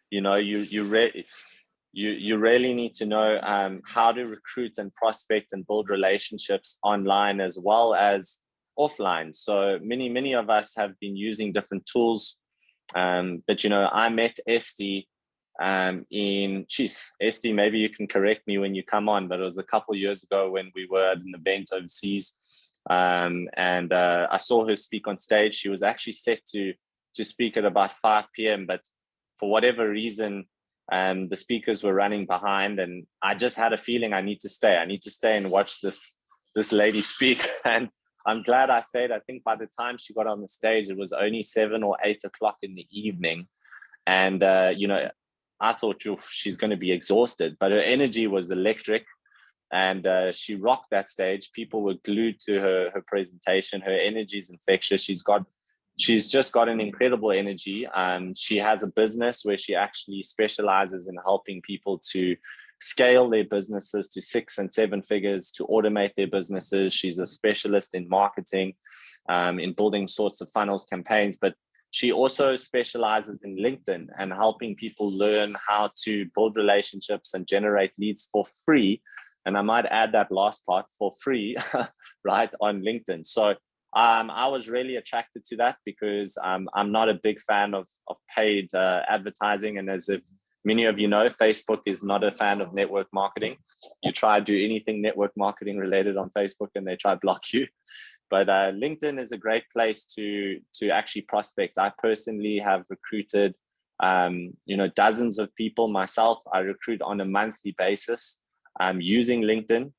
You know, you really need to know how to recruit and prospect and build relationships online as well as offline. So many of us have been using different tools, but you know, I met Esty Esty, maybe you can correct me when you come on, but it was a couple of years ago when we were at an event overseas, and I saw her speak on stage. She was actually set to speak at about 5 p.m, but for whatever reason, the speakers were running behind, and I just had a feeling I need to stay and watch this lady speak. And I'm glad I stayed. I think by the time she got on the stage, it was only 7 or 8 o'clock in the evening. And, you know, I thought, she's going to be exhausted, but her energy was electric, and she rocked that stage. People were glued to her presentation. Her energy is infectious. She's just got an incredible energy. She has a business where she actually specializes in helping people to scale their businesses to 6 and 7 figures, to automate their businesses. She's a specialist in marketing, in building sorts of funnels, campaigns, but she also specializes in LinkedIn and helping people learn how to build relationships and generate leads for free. And I might add that last part, for free, right, on LinkedIn. So I was really attracted to that because I'm not a big fan of paid advertising. And as if many of you know, Facebook is not a fan of network marketing. You try to do anything network marketing related on Facebook and they try to block you. But LinkedIn is a great place to actually prospect. I personally have recruited, you know, dozens of people myself. I recruit on a monthly basis using LinkedIn,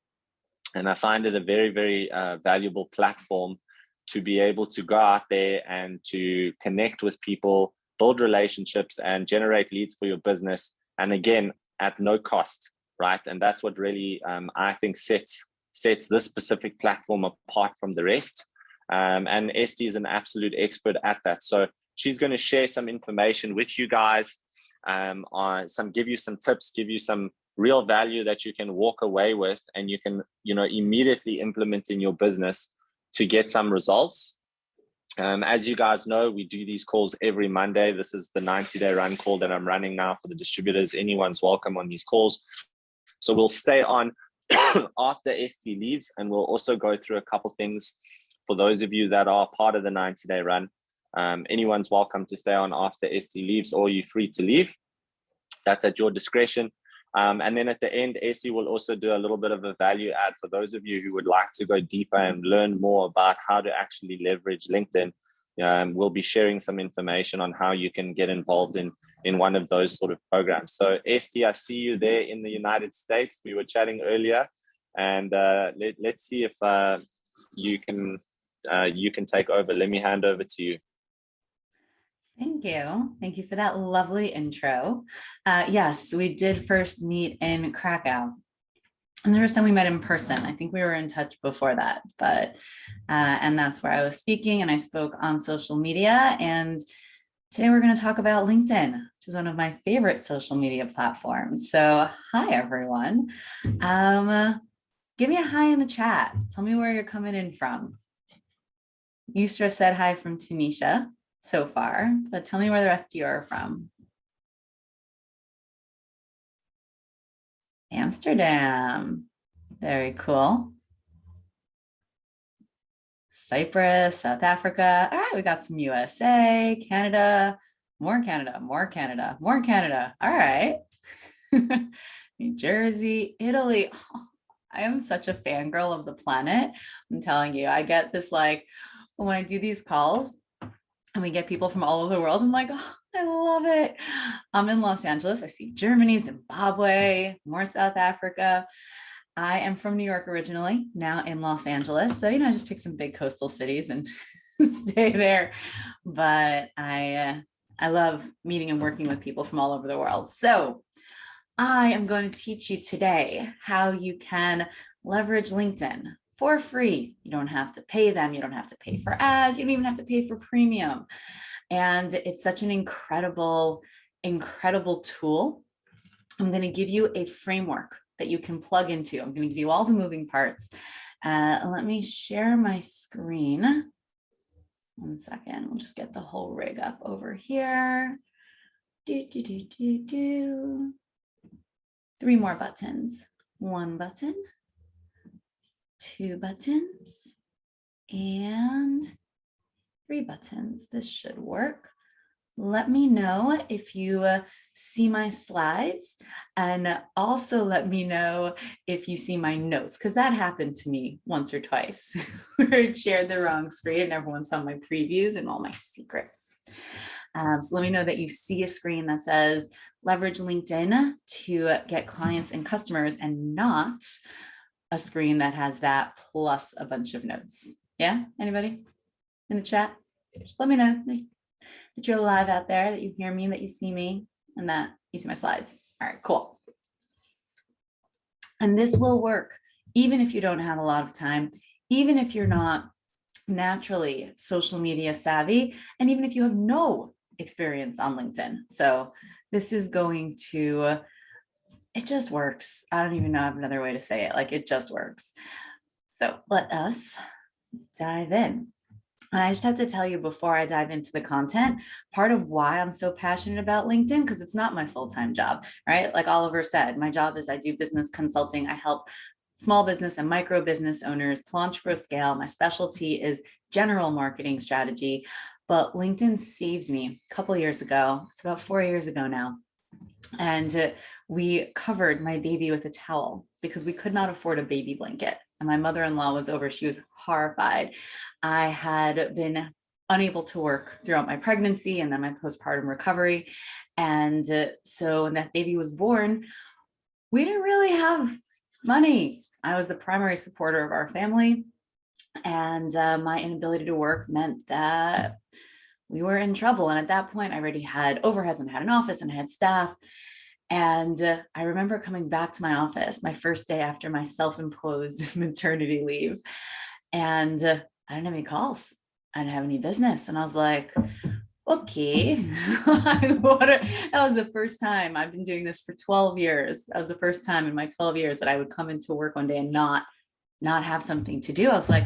and I find it a very, very valuable platform to be able to go out there and to connect with people, build relationships, and generate leads for your business. And again, at no cost, right? And that's what really I think sets this specific platform apart from the rest. And Esty is an absolute expert at that. So she's going to share some information with you guys, give you some tips, give you some real value that you can walk away with, and you can, you know, immediately implement in your business to get some results. As you guys know, we do these calls every Monday. This is the 90-day run call that I'm running now for the distributors. Anyone's welcome on these calls. So we'll stay on after Esty leaves, and we'll also go through a couple things for those of you that are part of the 90-day run. Anyone's welcome to stay on after Esty leaves, or you're free to leave. That's at your discretion. And then at the end, Esty will also do a little bit of a value add for those of you who would like to go deeper and learn more about how to actually leverage LinkedIn. We'll be sharing some information on how you can get involved in one of those sort of programs. So Esty, I see you there in the United States. We were chatting earlier, and let's see if you can take over. Let me hand over to you. Thank you. Thank you for that lovely intro. Yes, we did first meet in Krakow. And the first time we met in person. I think we were in touch before that, but and that's where I was speaking, and I spoke on social media. And today we're going to talk about LinkedIn, which is one of my favorite social media platforms. So hi, everyone. Give me a hi in the chat. Tell me where you're coming in from. Yusra said hi from Tunisia so far, but tell me where the rest of you are from. Amsterdam, very cool. Cyprus, South Africa. All right, we got some USA, Canada, more Canada, more Canada, more Canada. All right. New Jersey, Italy. Oh, I am such a fangirl of the planet. I'm telling you, I get this, like, when I do these calls and we get people from all over the world, I'm like, oh, I love it. I'm in Los Angeles. I see Germany, Zimbabwe, more South Africa. I am from New York originally, now in Los Angeles. So, you know, I just pick some big coastal cities and stay there. But I love meeting and working with people from all over the world. So I am going to teach you today how you can leverage LinkedIn for free. You don't have to pay them. You don't have to pay for ads. You don't even have to pay for premium. And it's such an incredible, incredible tool. I'm going to give you a framework that you can plug into. I'm going to give you all the moving parts. Let me share my screen. 1 second. We'll just get the whole rig up over here. 3 more buttons. 1 button, 2 buttons, and 3 buttons. This should work. Let me know if you see my slides, and also let me know if you see my notes, because that happened to me once or twice where I shared the wrong screen and everyone saw my previews and all my secrets. So let me know that you see a screen that says leverage LinkedIn to get clients and customers, and not a screen that has that plus a bunch of notes. Yeah, anybody in the chat? Just let me know that you're alive out there, that you hear me, that you see me, and that you see my slides. All right, cool. And this will work even if you don't have a lot of time, even if you're not naturally social media savvy, and even if you have no experience on LinkedIn. So this is going to, it just works. I don't even know have another way to say it. Like, it just works. So let us dive in. And I just have to tell you before I dive into the content, part of why I'm so passionate about LinkedIn, because it's not my full-time job, right? Like Oliver said, my job is I do business consulting. I help small business and micro business owners launch, grow, scale. My specialty is general marketing strategy, but LinkedIn saved me a couple of years ago. It's about 4 years ago now. And we covered my baby with a towel because we could not afford a baby blanket. And my mother-in-law was over. She was horrified. I had been unable to work throughout my pregnancy and then my postpartum recovery. And so when that baby was born, we didn't really have money. I was the primary supporter of our family. And my inability to work meant that we were in trouble. And at that point, I already had overheads and I had an office and I had staff. And I remember coming back to my office my first day after my self-imposed maternity leave. And I didn't have any calls. I didn't have any business. And I was like, okay. That was the first time. I've been doing this for 12 years. That was the first time in my 12 years that I would come into work one day and not have something to do. I was like,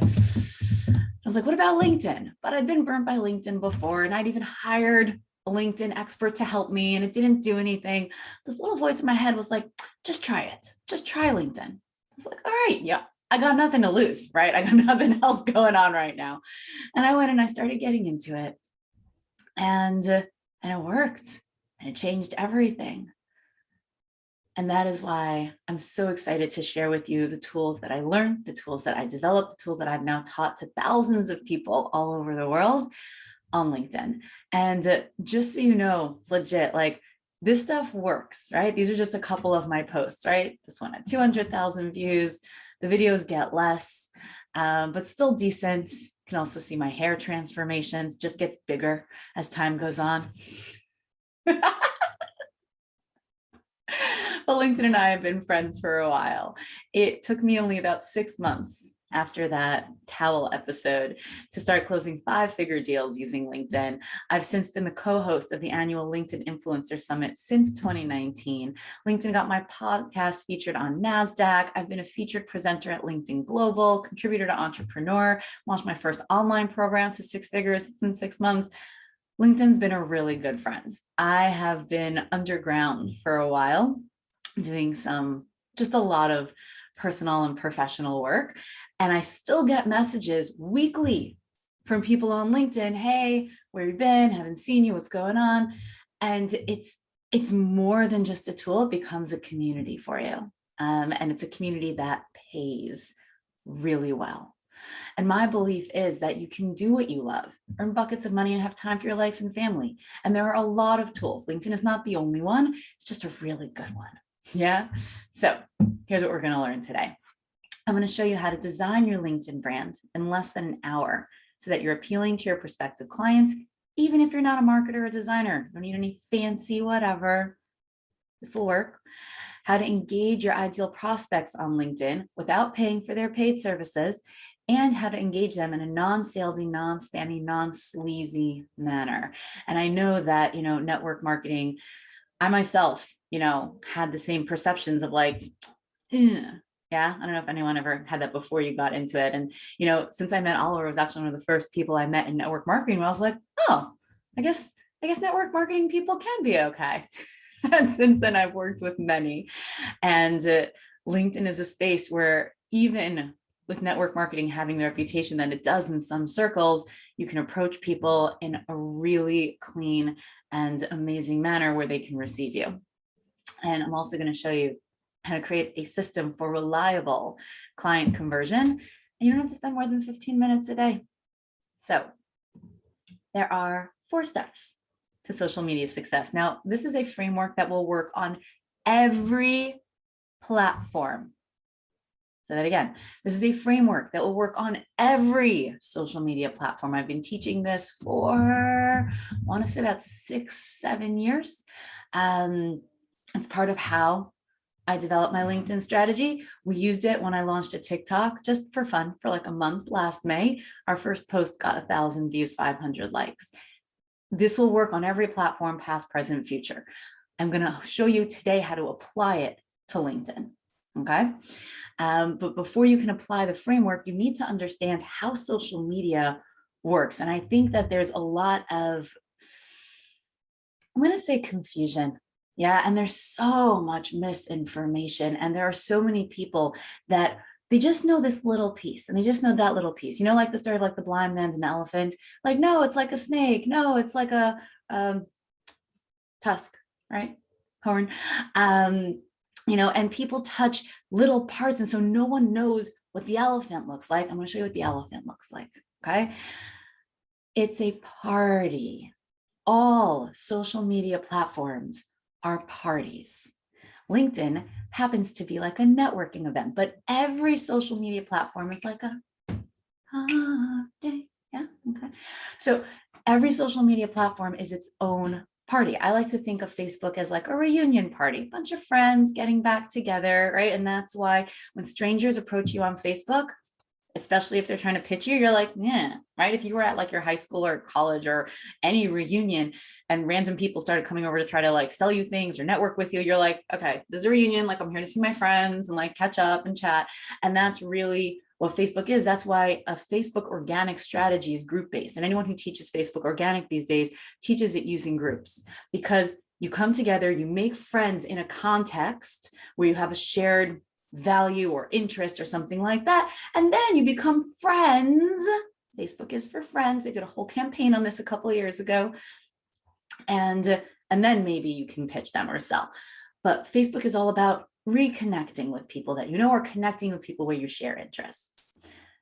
what about LinkedIn? But I'd been burnt by LinkedIn before, and I'd even hired a LinkedIn expert to help me, and it didn't do anything. This little voice in my head was like, just try it. Just try LinkedIn. I was like, all right, yeah, I got nothing to lose, right? I got nothing else going on right now. And I went and I started getting into it, and it worked, and it changed everything. And that is why I'm so excited to share with you the tools that I learned, the tools that I developed, the tools that I've now taught to thousands of people all over the world on LinkedIn. And just so you know, it's legit, like this stuff works, right? These are just a couple of my posts, right? This one had 200,000 views. The videos get less, but still decent. You can also see my hair transformations, just gets bigger as time goes on. But LinkedIn and I have been friends for a while. It took me only about 6 months after that towel episode to start closing 5-figure deals using LinkedIn. I've since been the co-host of the annual LinkedIn Influencer Summit since 2019. LinkedIn got my podcast featured on NASDAQ. I've been a featured presenter at LinkedIn Global, contributor to Entrepreneur, launched my first online program to 6 figures in 6 months. LinkedIn's been a really good friend. I have been underground for a while, doing just a lot of personal and professional work. And I still get messages weekly from people on LinkedIn. Hey, where you been? Haven't seen you. What's going on? And it's more than just a tool. It becomes a community for you. And it's a community that pays really well. And my belief is that you can do what you love, earn buckets of money, and have time for your life and family. And there are a lot of tools. LinkedIn is not the only one. It's just a really good one. Yeah. So here's what we're going to learn today. I'm going to show you how to design your LinkedIn brand in less than an hour so that you're appealing to your prospective clients, even if you're not a marketer or designer. You don't need any fancy whatever. This will work. How to engage your ideal prospects on LinkedIn without paying for their paid services, and how to engage them in a non-salesy, non-spammy, non-sleazy manner. And I know that, network marketing, I myself, had the same perceptions of like, yeah, I don't know if anyone ever had that before you got into it. And, since I met Oliver, was actually one of the first people I met in network marketing, where I was like, oh, I guess I guess network marketing people can be okay. And since then, I've worked with many. And LinkedIn is a space where even with network marketing having the reputation that it does in some circles, you can approach people in a really clean and amazing manner where they can receive you. And I'm also going to show you how to create a system for reliable client conversion. And you don't have to spend more than 15 minutes a day. So there are 4 steps to social media success. Now, this is a framework that will work on every platform. So that again, this is a framework that will work on every social media platform. I've been teaching this for, I want to say about 6-7 years. It's part of how I developed my LinkedIn strategy. We used it when I launched a TikTok just for fun for like a month last May. Our first post got 1,000 views, 500 likes. This will work on every platform, past, present, future. I'm going to show you today how to apply it to LinkedIn. Okay. But before you can apply the framework, you need to understand how social media works. And I think that there's a lot of, I'm going to say confusion. Yeah. And there's so much misinformation. And there are so many people that they just know this little piece and they just know that little piece. You know, like the story of like the blind man and the elephant. Like, no, it's like a snake. No, it's like a tusk, right? Horn. You know, and people touch little parts. And so no one knows what the elephant looks like. I'm going to show you what the elephant looks like. Okay. It's a party. All social media platforms are parties. LinkedIn happens to be like a networking event, but every social media platform is like a party. Yeah. Okay. So every social media platform is its own party. I like to think of Facebook as like a reunion party, bunch of friends getting back together, right? And that's why when strangers approach you on Facebook, especially if they're trying to pitch you, you're like, yeah, right? If you were at like your high school or college or any reunion and random people started coming over to try to like sell you things or network with you, you're like, okay, this is a reunion. Like I'm here to see my friends and like catch up and chat. And that's really what Facebook is. That's why a Facebook organic strategy is group-based. And anyone who teaches Facebook organic these days teaches it using groups, because you come together, you make friends in a context where you have a shared value or interest or something like that. And then you become friends. Facebook is for friends. They did a whole campaign on this a couple of years ago. And then maybe you can pitch them or sell. But Facebook is all about reconnecting with people that you know, or connecting with people where you share interests.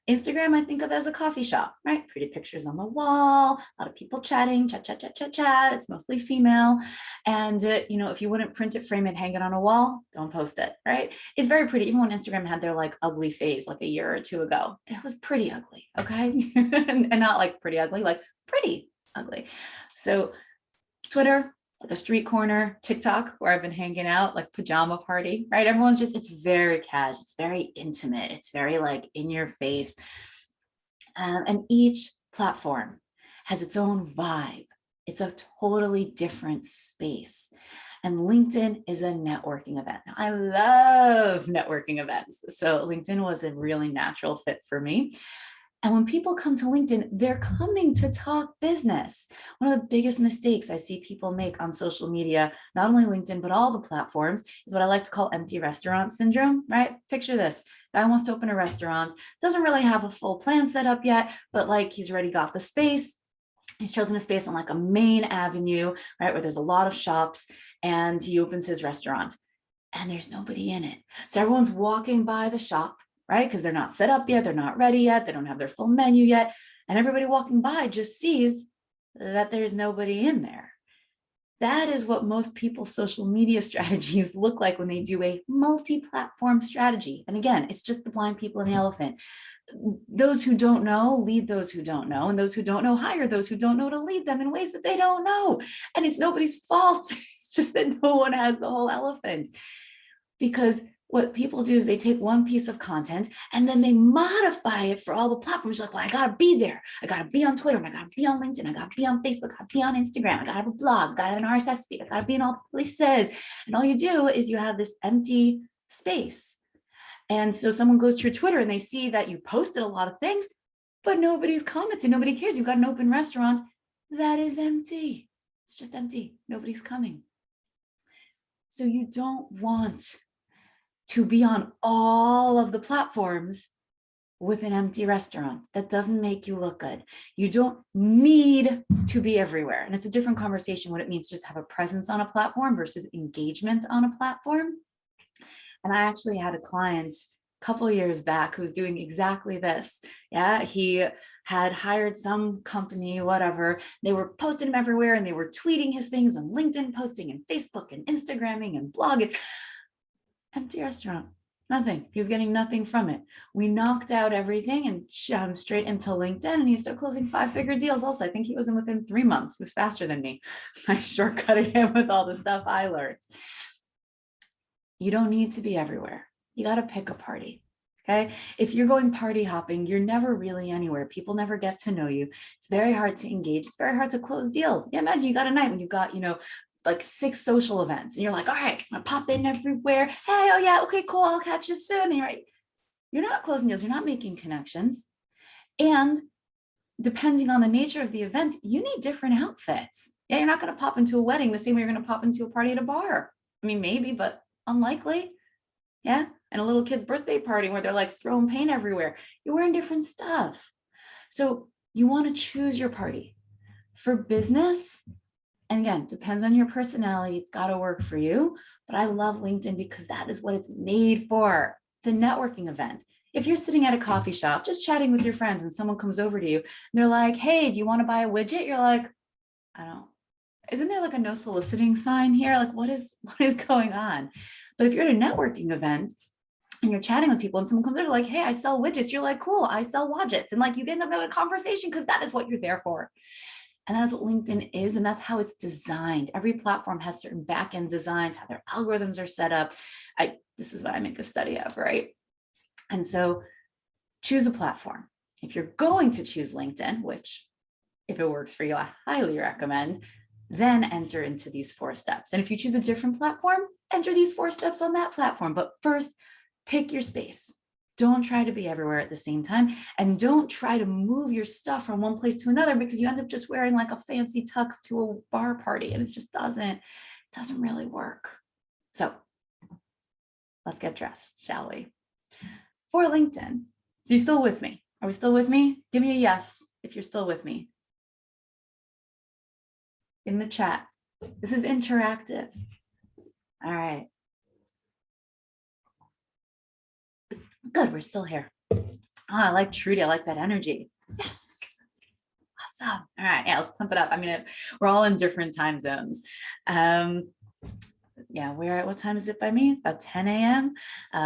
Instagram, I think of as a coffee shop, right? Pretty pictures on the wall, a lot of people chatting, chat, chat, chat, chat, chat. It's mostly female. And, you know, if you wouldn't print it, frame it, hang it on a wall, don't post it, right? It's very pretty. Even when Instagram had their like ugly phase like a year or 2 ago, it was pretty ugly, okay? And not like pretty ugly, like pretty ugly. So Twitter, like a street corner, TikTok, where I've been hanging out, like pajama party, right? Everyone's just, it's very casual, it's very intimate, it's very like in your face. And each platform has its own vibe. It's a totally different space. And LinkedIn is a networking event. Now, I love networking events. So LinkedIn was a really natural fit for me. And when people come to LinkedIn, they're coming to talk business. One of the biggest mistakes I see people make on social media, not only LinkedIn, but all the platforms, is what I like to call empty restaurant syndrome, right? Picture this. Guy wants to open a restaurant, doesn't really have a full plan set up yet, but like he's already got the space. He's chosen a space on like a main avenue, right, where there's a lot of shops, and he opens his restaurant and there's nobody in it. So everyone's walking by the shop, right? Because they're not set up yet. They're not ready yet. They don't have their full menu yet. And everybody walking by just sees that there's nobody in there. That is what most people's social media strategies look like when they do a multi-platform strategy. And again, it's just the blind people and the elephant. Those who don't know lead those who don't know, and those who don't know hire those who don't know to lead them in ways that they don't know. And it's nobody's fault. It's just that no one has the whole elephant. Because what people do is they take one piece of content and then they modify it for all the platforms. Like, well, I gotta be there. I gotta be on Twitter. And I gotta be on LinkedIn. I gotta be on Facebook. I gotta be on Instagram. I gotta have a blog. I gotta have an RSS feed. I gotta be in all the places. And all you do is you have this empty space. And so someone goes to your Twitter and they see that you've posted a lot of things, but nobody's commented. Nobody cares. You've got an open restaurant that is empty. It's just empty. Nobody's coming. So you don't want to be on all of the platforms with an empty restaurant. That doesn't make you look good. You don't need to be everywhere. And it's a different conversation what it means to just have a presence on a platform versus engagement on a platform. And I actually had a client a couple of years back who was doing exactly this. Yeah, he had hired some company, whatever. They were posting him everywhere and they were tweeting his things on LinkedIn, posting and Facebook and Instagramming and blogging. Empty restaurant. Nothing. He was getting nothing from it. We knocked out everything and shot him straight into LinkedIn, and he started closing 5-figure deals. Also, I think he was in within 3 months. He was faster than me. I shortcutted him with all the stuff I learned. You don't need to be everywhere. You got to pick a party. Okay. If you're going party hopping, you're never really anywhere. People never get to know you. It's very hard to engage. It's very hard to close deals. Yeah, imagine you got a night when you've got, like 6 social events and you're like, all right, I'm gonna pop in everywhere. Hey, oh yeah, okay, cool, I'll catch you soon. And you're not closing deals, you're not making connections. And depending on the nature of the event, you need different outfits. Yeah, you're not gonna pop into a wedding the same way you're gonna pop into a party at a bar. I mean, maybe, but unlikely. Yeah, and a little kid's birthday party where they're like throwing paint everywhere. You're wearing different stuff. So you wanna choose your party. For business, and again, depends on your personality. It's got to work for you. But I love LinkedIn because that is what it's made for. It's a networking event. If you're sitting at a coffee shop, just chatting with your friends and someone comes over to you and they're like, hey, do you want to buy a widget? You're like, I don't. Isn't there like a no soliciting sign here? Like what is going on? But if you're at a networking event and you're chatting with people and someone comes over like, hey, I sell widgets. You're like, cool, I sell widgets. And like you get into a conversation because that is what you're there for. And that's what LinkedIn is. And that's how it's designed. Every platform has certain back-end designs, how their algorithms are set up. This is what I make a study of, right? And so choose a platform. If you're going to choose LinkedIn, which if it works for you, I highly recommend, then enter into these 4 steps. And if you choose a different platform, enter these 4 steps on that platform. But first, pick your space. Don't try to be everywhere at the same time, and don't try to move your stuff from one place to another because you end up just wearing like a fancy tux to a bar party and it just doesn't really work. So let's get dressed, shall we? For LinkedIn. So you still with me? Are we still with me? Give me a yes if you're still with me. In the chat. This is interactive. All right. Good, we're still here. Oh, I like Trudy. I like that energy. Yes. Awesome. All right. Yeah, let's pump it up. I mean, we're all in different time zones. Yeah, we're at, what time is it by me? It's about 10 a.m.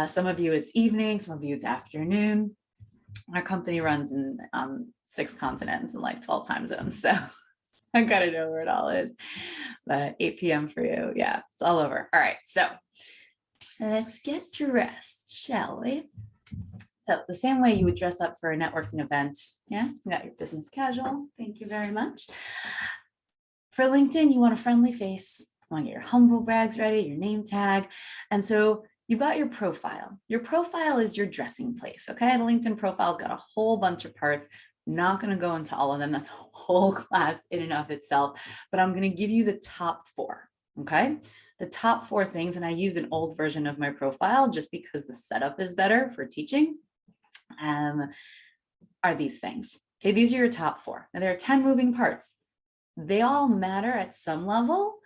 Some of you it's evening, some of you it's afternoon. Our company runs in 6 continents and like 12 time zones. So I gotta know where it all is. But 8 p.m. for you. Yeah, it's all over. All right. So let's get dressed, shall we? So the same way you would dress up for a networking event. Yeah, you got your business casual. Thank you very much. For LinkedIn, you want a friendly face. You want to get your humble brags ready, your name tag. And so you've got your profile. Your profile is your dressing place. Okay. The LinkedIn profile's got a whole bunch of parts. Not going to go into all of them. That's a whole class in and of itself. But I'm going to give you the top 4. Okay. The top 4 things, and I use an old version of my profile just because the setup is better for teaching, are these things. Okay, these are your top 4. Now there are 10 moving parts. They all matter at some level,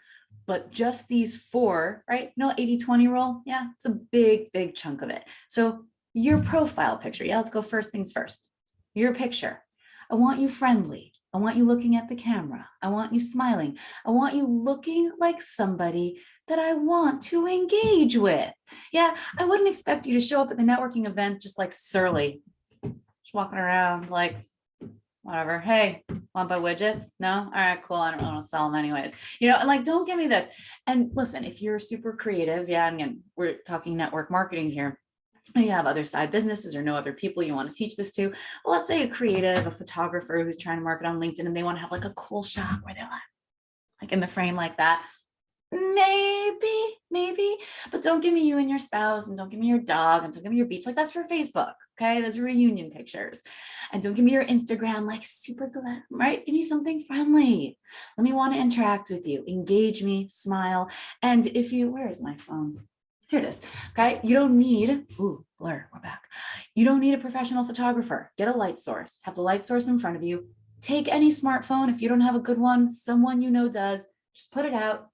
but just these 4, right? 80-20 rule. Yeah, it's a big, big chunk of it. So your profile picture. Yeah, let's go first things first. Your picture. I want you friendly. I want you looking at the camera. I want you smiling. I want you looking like somebody that I want to engage with. Yeah, I wouldn't expect you to show up at the networking event just like surly, just walking around like, whatever. Hey, want to buy widgets? No? All right, cool. I don't want to sell them anyways. And like, don't give me this. And listen, if you're super creative, yeah, and again, we're talking network marketing here. You have other side businesses or no other people you want to teach this to. Well, let's say a creative, a photographer who's trying to market on LinkedIn and they want to have like a cool shot where they're like in the frame like that. Maybe, But don't give me you and your spouse, and don't give me your dog, and don't give me your beach. Like, that's for Facebook. Okay, those are reunion pictures. And don't give me your Instagram, like super glam, right? Give me something friendly. Let me want to interact with you, engage me, smile. And if you, where is my phone? Here it is. Okay, you don't need, ooh, blur, we're back. You don't need a professional photographer. Get a light source, have the light source in front of you. Take any smartphone. If you don't have a good one, someone you know does, just put it out,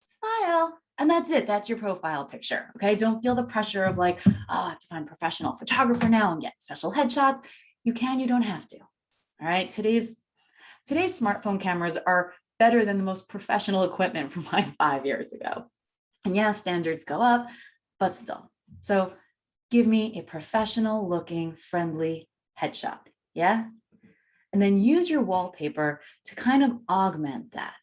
smile, and that's it. That's your profile picture. Okay, don't feel the pressure of like, oh, I have to find a professional photographer now and get special headshots. You can, you don't have to. All right, today's smartphone cameras are better than the most professional equipment from like 5 years ago. And yeah, standards go up, but still. So give me a professional looking, friendly headshot. Yeah. And then use your wallpaper to kind of augment that.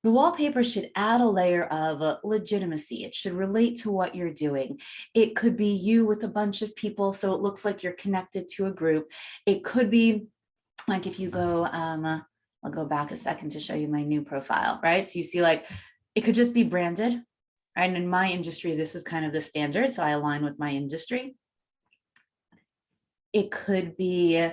The wallpaper should add a layer of legitimacy. It should relate to what you're doing. It could be you with a bunch of people, so it looks like you're connected to a group. It could be like if you go, I'll go back a second to show you my new profile, right? So you see like, it could just be branded, right? And in my industry, this is kind of the standard, so I align with my industry. It could be a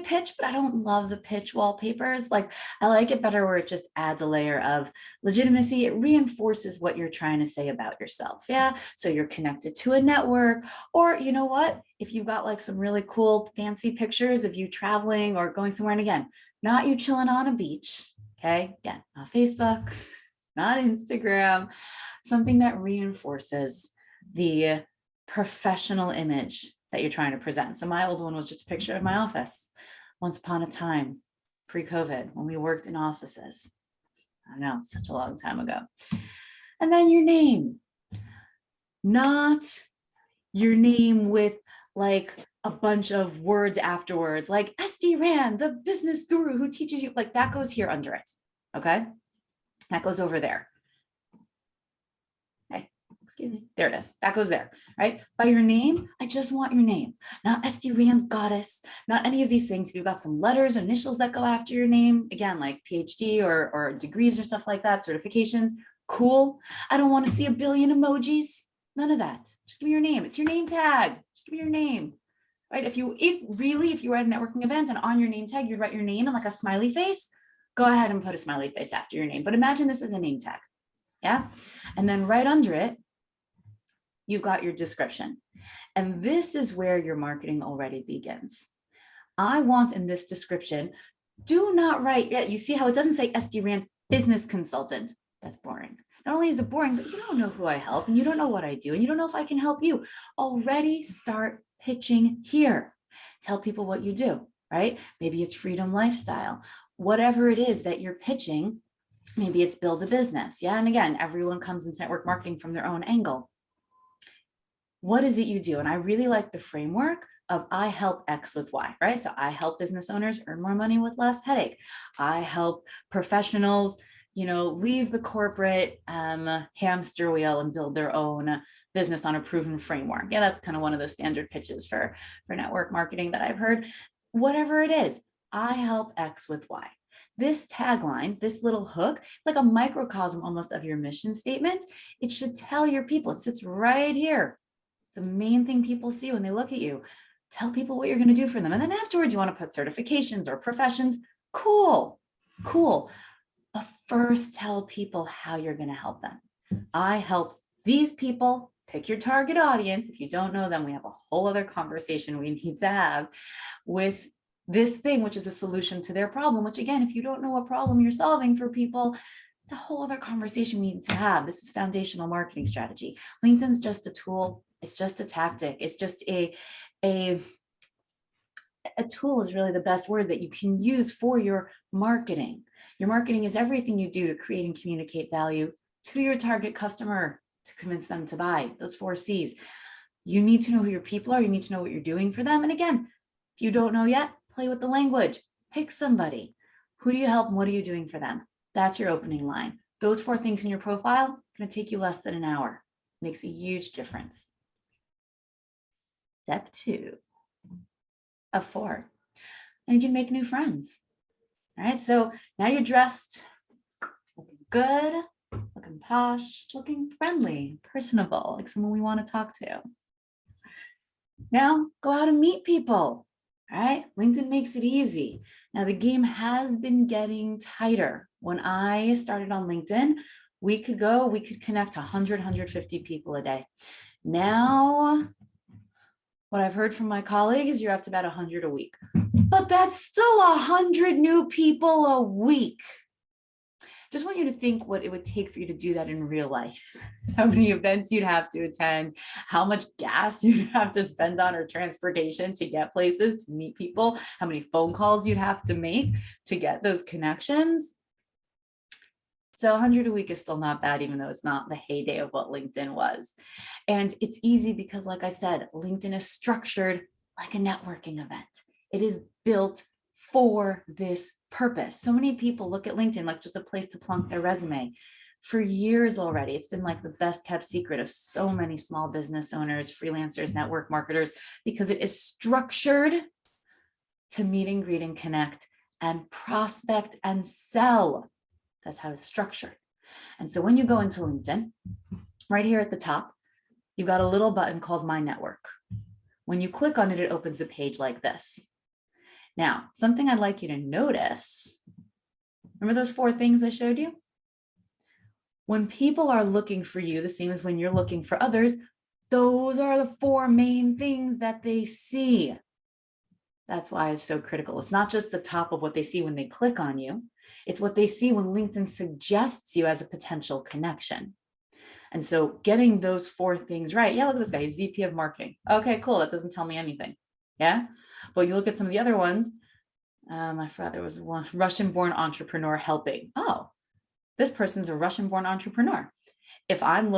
pitch, but I don't love the pitch wallpapers. Like, I like it better where it just adds a layer of legitimacy. It reinforces what you're trying to say about yourself. Yeah. So you're connected to a network, or you know what, if you've got like some really cool fancy pictures of you traveling or going somewhere, and again, not you chilling on a beach. Okay. Again, not Facebook, not Instagram, something that reinforces the professional image that you're trying to present. So my old one was just a picture of my office. Once upon a time, pre-COVID, when we worked in offices. I don't know, such a long time ago. And then your name, not your name with like a bunch of words afterwards, like SD Rand, the business guru who teaches you, like that goes here under it, okay? That goes over there. Excuse me, there it is, that goes there, right? By your name, I just want your name, not SD Rand goddess, not any of these things. If you've got some letters or initials that go after your name, again, like PhD or degrees or stuff like that, certifications, cool. I don't want to see a billion emojis, none of that. Just give me your name. It's your name tag, just give me your name, right? If you were at a networking event and on your name tag, you'd write your name and like a smiley face, go ahead and put a smiley face after your name. But imagine this as a name tag, yeah? And then right under it, you've got your description. And this is where your marketing already begins. I want in this description, do not write, yeah, you see how it doesn't say SD Rand business consultant. That's boring. Not only is it boring, but you don't know who I help and you don't know what I do and you don't know if I can help you. Already start pitching here. Tell people what you do, right? Maybe it's freedom lifestyle. Whatever it is that you're pitching, maybe it's build a business. Yeah, and again, everyone comes into network marketing from their own angle. What is it you do? And I really like the framework of I help X with Y, right? So I help business owners earn more money with less headache. I help professionals, leave the corporate hamster wheel and build their own business on a proven framework. Yeah, that's kind of one of the standard pitches for network marketing that I've heard. Whatever it is, I help X with Y. This tagline, this little hook, like a microcosm almost of your mission statement, it should tell your people, it sits right here. It's the main thing people see when they look at you. Tell people what you're going to do for them. And then afterwards, you want to put certifications or professions. Cool. But first, tell people how you're going to help them. I help these people. Pick your target audience. If you don't know them, we have a whole other conversation we need to have with this thing, which is a solution to their problem, which again, if you don't know what problem you're solving for people, it's a whole other conversation we need to have. This is foundational marketing strategy. LinkedIn's just a tool. It's just a tactic. It's just a tool is really the best word that you can use for your marketing. Your marketing is everything you do to create and communicate value to your target customer to convince them to buy. Those 4 C's. You need to know who your people are. You need to know what you're doing for them. And again, if you don't know yet, play with the language. Pick somebody. Who do you help and what are you doing for them? That's your opening line. Those 4 things in your profile going to take you less than an hour. Makes a huge difference. Step 2 of 4. I need you to make new friends. All right, so now you're dressed good. looking posh, looking friendly, personable, like someone we want to talk to. Now go out and meet people, all right? LinkedIn makes it easy. Now the game has been getting tighter. When I started on LinkedIn, we could connect to 100, 150 people a day. Now, what I've heard from my colleagues, you're up to about 100 a week, but that's still 100 new people a week. Just want you to think what it would take for you to do that in real life. How many events you'd have to attend, how much gas you'd have to spend on or transportation to get places, to meet people, how many phone calls you'd have to make to get those connections. So 100 a week is still not bad, even though it's not the heyday of what LinkedIn was. And it's easy because, like I said, LinkedIn is structured like a networking event. It is built for this purpose. So many people look at LinkedIn like just a place to plunk their resume. For years already, it's been like the best kept secret of so many small business owners, freelancers, network marketers, because it is structured to meet and greet and connect and prospect and sell. That's how it's structured. And so when you go into LinkedIn, right here at the top, you've got a little button called My Network. When you click on it, it opens a page like this. Now, something I'd like you to notice, remember those 4 things I showed you? When people are looking for you, the same as when you're looking for others, those are the 4 main things that they see. That's why it's so critical. It's not just the top of what they see when they click on you. It's what they see when LinkedIn suggests you as a potential connection. And so getting those 4 things right. Yeah, look at this guy. He's VP of marketing. Okay, cool. That doesn't tell me anything. Yeah. But you look at some of the other ones. I forgot there was one, Russian-born entrepreneur helping. Oh, this person's a Russian-born entrepreneur. If I'm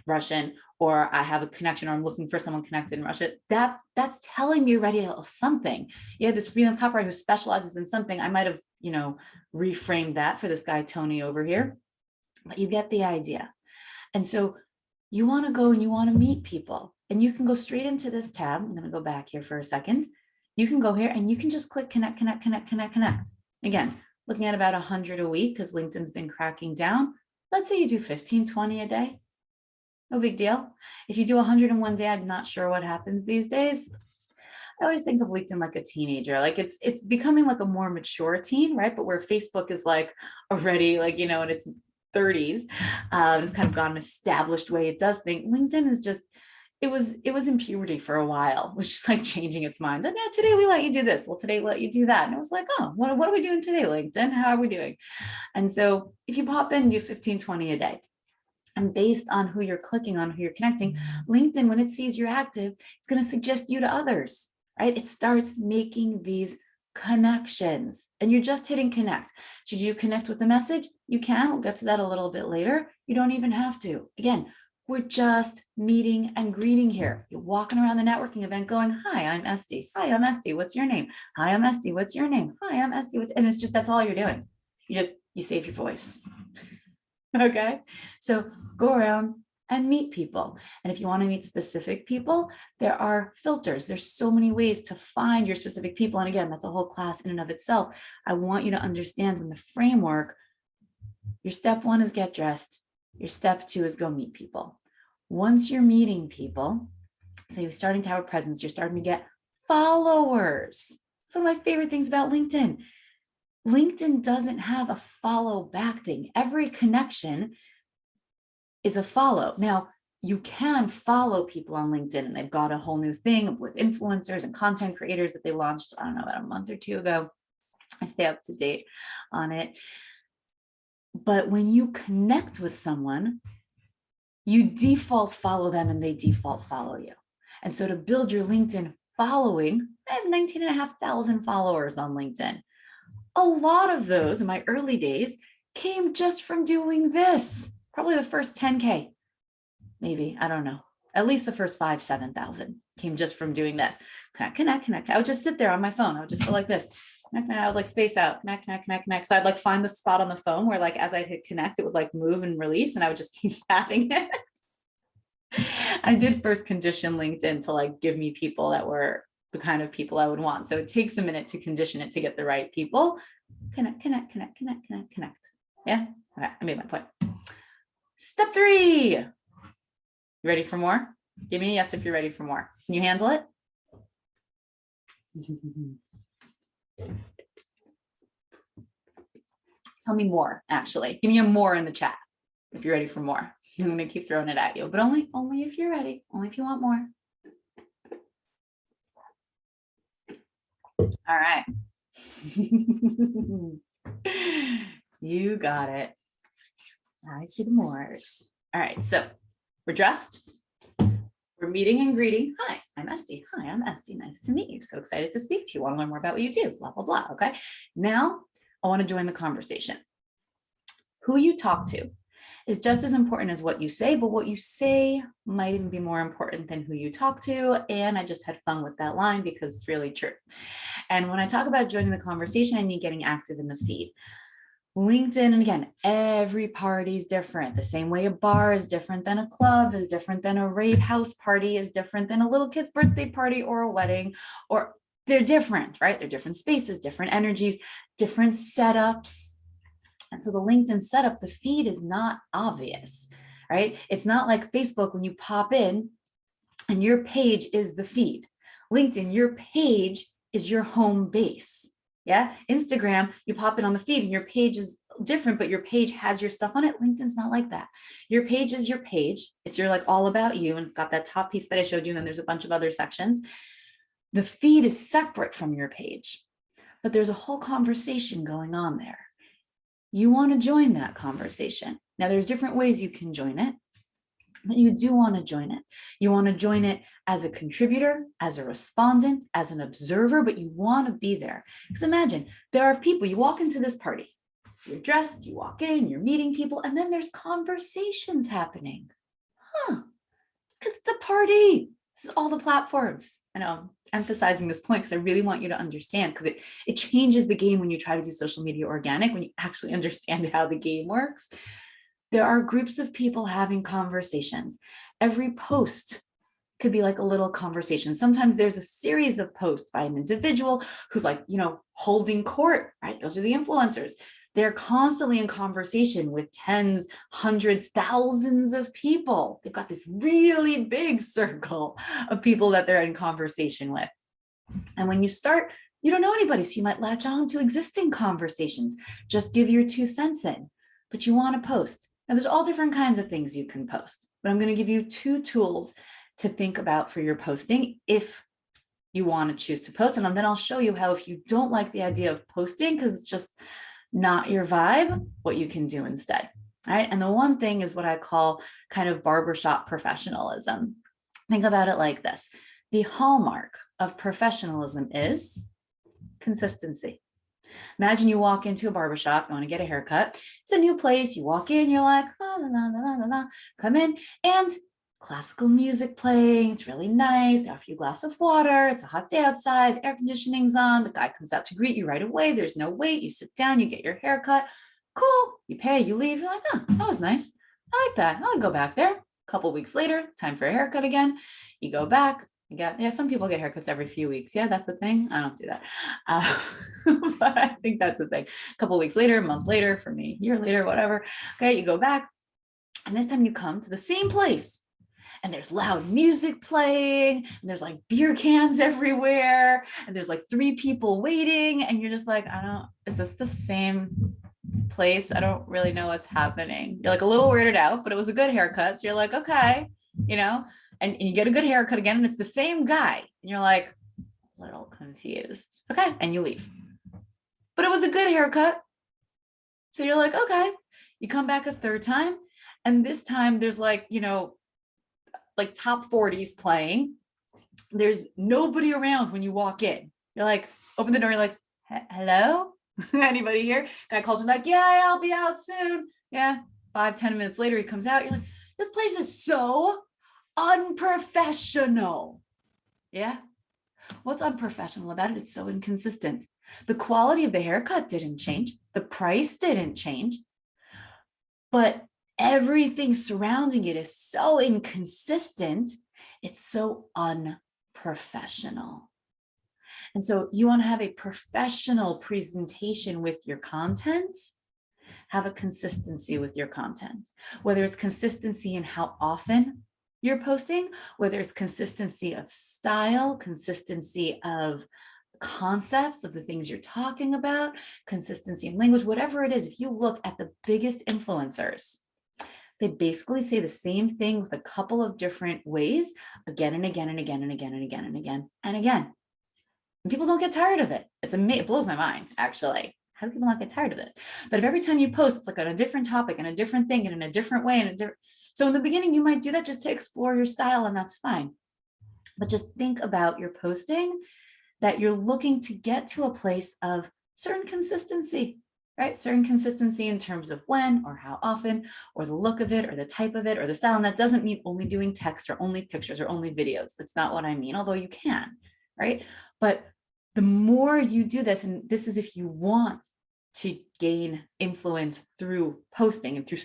Russian, or I have a connection, or I'm looking for someone connected in Russia, that's telling me already a little something. Yeah, this freelance copywriter who specializes in something, I might have, reframed that for this guy, Tony over here, but you get the idea. And so you want to go and you want to meet people, and you can go straight into this tab. I'm going to go back here for a second. You can go here and you can just click connect. Again, looking at about 100 a week because LinkedIn's been cracking down. Let's say you do 15, 20 a day. No big deal. If you do 100 in one day, I'm not sure what happens these days. I always think of LinkedIn like a teenager, like it's becoming like a more mature teen, right? But where Facebook is like already like, in its 30s, it's kind of gone an established way it does things. LinkedIn is just, it was in puberty for a while. It was just like changing its mind. And yeah, today we let you do this. Well, today we let you do that. And it was like, oh, what are we doing today, LinkedIn? How are we doing? And so if you pop in, do 15, 20 a day. And based on who you're clicking on, who you're connecting, LinkedIn, when it sees you're active, it's going to suggest you to others, right? It starts making these connections and you're just hitting connect. Should you connect with the message? You can. We'll get to that a little bit later. You don't even have to. Again, we're just meeting and greeting here. You're walking around the networking event going, hi, I'm Esty. Hi, I'm Esty. What's your name? Hi, I'm Esty. What's your name? Hi, I'm Esty. And it's just, that's all you're doing. You save your voice. Okay. So go around and meet people. And if you want to meet specific people, there are filters. There's so many ways to find your specific people. And again, that's a whole class in and of itself. I want you to understand from the framework, your step 1 is get dressed. Your step 2 is go meet people. Once you're meeting people, so you're starting to have a presence, you're starting to get followers. Some of my favorite things about LinkedIn. LinkedIn doesn't have a follow back thing. Every connection is a follow. Now, you can follow people on LinkedIn, and they've got a whole new thing with influencers and content creators that they launched, I don't know, about a month or 2 ago. I stay up to date on it. But when you connect with someone, you default follow them and they default follow you. And so to build your LinkedIn following, I have 19,500 followers on LinkedIn. A lot of those in my early days came just from doing this. Probably the first 10K, maybe, I don't know. At least the first 5,000, 7,000 came just from doing this. Connect. I would just sit there on my phone. I would just go like this. I would like space out, connect. So I'd like find the spot on the phone where like, as I hit connect, it would like move and release and I would just keep tapping it. I did first condition LinkedIn to like give me people that were the kind of people I would want. So it takes a minute to condition it to get the right people. Connect. Yeah. Okay, I made my point. Step 3. You ready for more? Give me a yes if you're ready for more. Can you handle it? Tell me more, actually. Give me a more in the chat if you're ready for more. I'm going to keep throwing it at you, but only if you're ready, only if you want more. All right. You got it. I see the mores. All right, so we're dressed. We're meeting and greeting. Hi, I'm Esty. Hi, I'm Esty. Nice to meet you. So excited to speak to you. Want to learn more about what you do, blah, blah, blah. Okay, now I want to join the conversation. Who you talk to is just as important as what you say, but what you say might even be more important than who you talk to. And I just had fun with that line because it's really true. And when I talk about joining the conversation, I mean getting active in the feed. LinkedIn, and again, every party is different. The same way a bar is different than a club, is different than a rave house party, is different than a little kid's birthday party or a wedding, or they're different, right? They're different spaces, different energies, different setups. And so the LinkedIn setup, the feed is not obvious, right? It's not like Facebook when you pop in and your page is the feed. LinkedIn, your page is your home base. Yeah, Instagram, you pop it on the feed and your page is different, but your page has your stuff on it. LinkedIn's not like that. Your page is your page. It's your like all about you. And it's got that top piece that I showed you. And then there's a bunch of other sections. The feed is separate from your page, but there's a whole conversation going on there. You want to join that conversation. Now there's different ways you can join it. But you do want to join it. You want to join it as a contributor, as a respondent, as an observer, but you want to be there. Because imagine there are people, you walk into this party, you're dressed, you walk in, you're meeting people, and then there's conversations happening. Because it's a party. This is all the platforms. I know I'm emphasizing this point because I really want you to understand, because it changes the game when you try to do social media organic, when you actually understand how the game works. There are groups of people having conversations. Every post could be like a little conversation. Sometimes there's a series of posts by an individual who's like, holding court, right? Those are the influencers. They're constantly in conversation with tens, hundreds, thousands of people. They've got this really big circle of people that they're in conversation with. And when you start, you don't know anybody, so you might latch on to existing conversations. Just give your 2 cents in, but you want to post. Now, there's all different kinds of things you can post, but I'm going to give you 2 tools to think about for your posting if you want to choose to post. And then I'll show you how, if you don't like the idea of posting because it's just not your vibe, what you can do instead. All right. And the one thing is what I call kind of barbershop professionalism. Think about it like this. The hallmark of professionalism is consistency. Imagine you walk into a barbershop, you want to get a haircut. It's a new place. You walk in, you're like, come in, and classical music playing. It's really nice. They offer you a glass of water. It's a hot day outside. The air conditioning's on. The guy comes out to greet you right away. There's no wait. You sit down, you get your haircut. Cool. You pay, you leave. You're like, that was nice. I like that. I'll go back there. A couple weeks later, time for a haircut again. You go back. Some people get haircuts every few weeks. Yeah, that's a thing. I don't do that. But I think that's a thing. A couple weeks later, a month later, for me, a year later, whatever. Okay, you go back. And this time you come to the same place. And there's loud music playing. And there's like beer cans everywhere. And there's like 3 people waiting. And you're just like, is this the same place? I don't really know what's happening. You're like a little weirded out, but it was a good haircut. So you're like, okay, and you get a good haircut again, and it's the same guy. And you're like, a little confused. Okay. And you leave. But it was a good haircut. So you're like, okay. You come back a 3rd time. And this time there's like, like top 40s playing. There's nobody around when you walk in. You're like, open the door. You're like, hello? Anybody here? Guy calls him like, yeah, I'll be out soon. Yeah. 5-10 minutes later, he comes out. You're like, this place is so unprofessional. Yeah. What's unprofessional about it? It's so inconsistent. The quality of the haircut didn't change. The price didn't change. But everything surrounding it is so inconsistent. It's so unprofessional. And so you want to have a professional presentation with your content. Have a consistency with your content, whether it's consistency in how often you're posting, whether it's consistency of style, consistency of concepts of the things you're talking about, consistency in language, whatever it is. If you look at the biggest influencers, they basically say the same thing with a couple of different ways again and again and again and again and again and again and again. And people don't get tired of it. It's amazing. It blows my mind, actually. How do people not get tired of this? But if every time you post, it's like on a different topic and a different thing and in a different way and a different. So in the beginning, you might do that just to explore your style, and that's fine. But just think about your posting that you're looking to get to a place of certain consistency, right? Certain consistency in terms of when or how often, or the look of it, or the type of it, or the style. And that doesn't mean only doing text or only pictures or only videos. That's not what I mean, although you can, right? But the more you do this, and this is if you want to gain influence through posting and through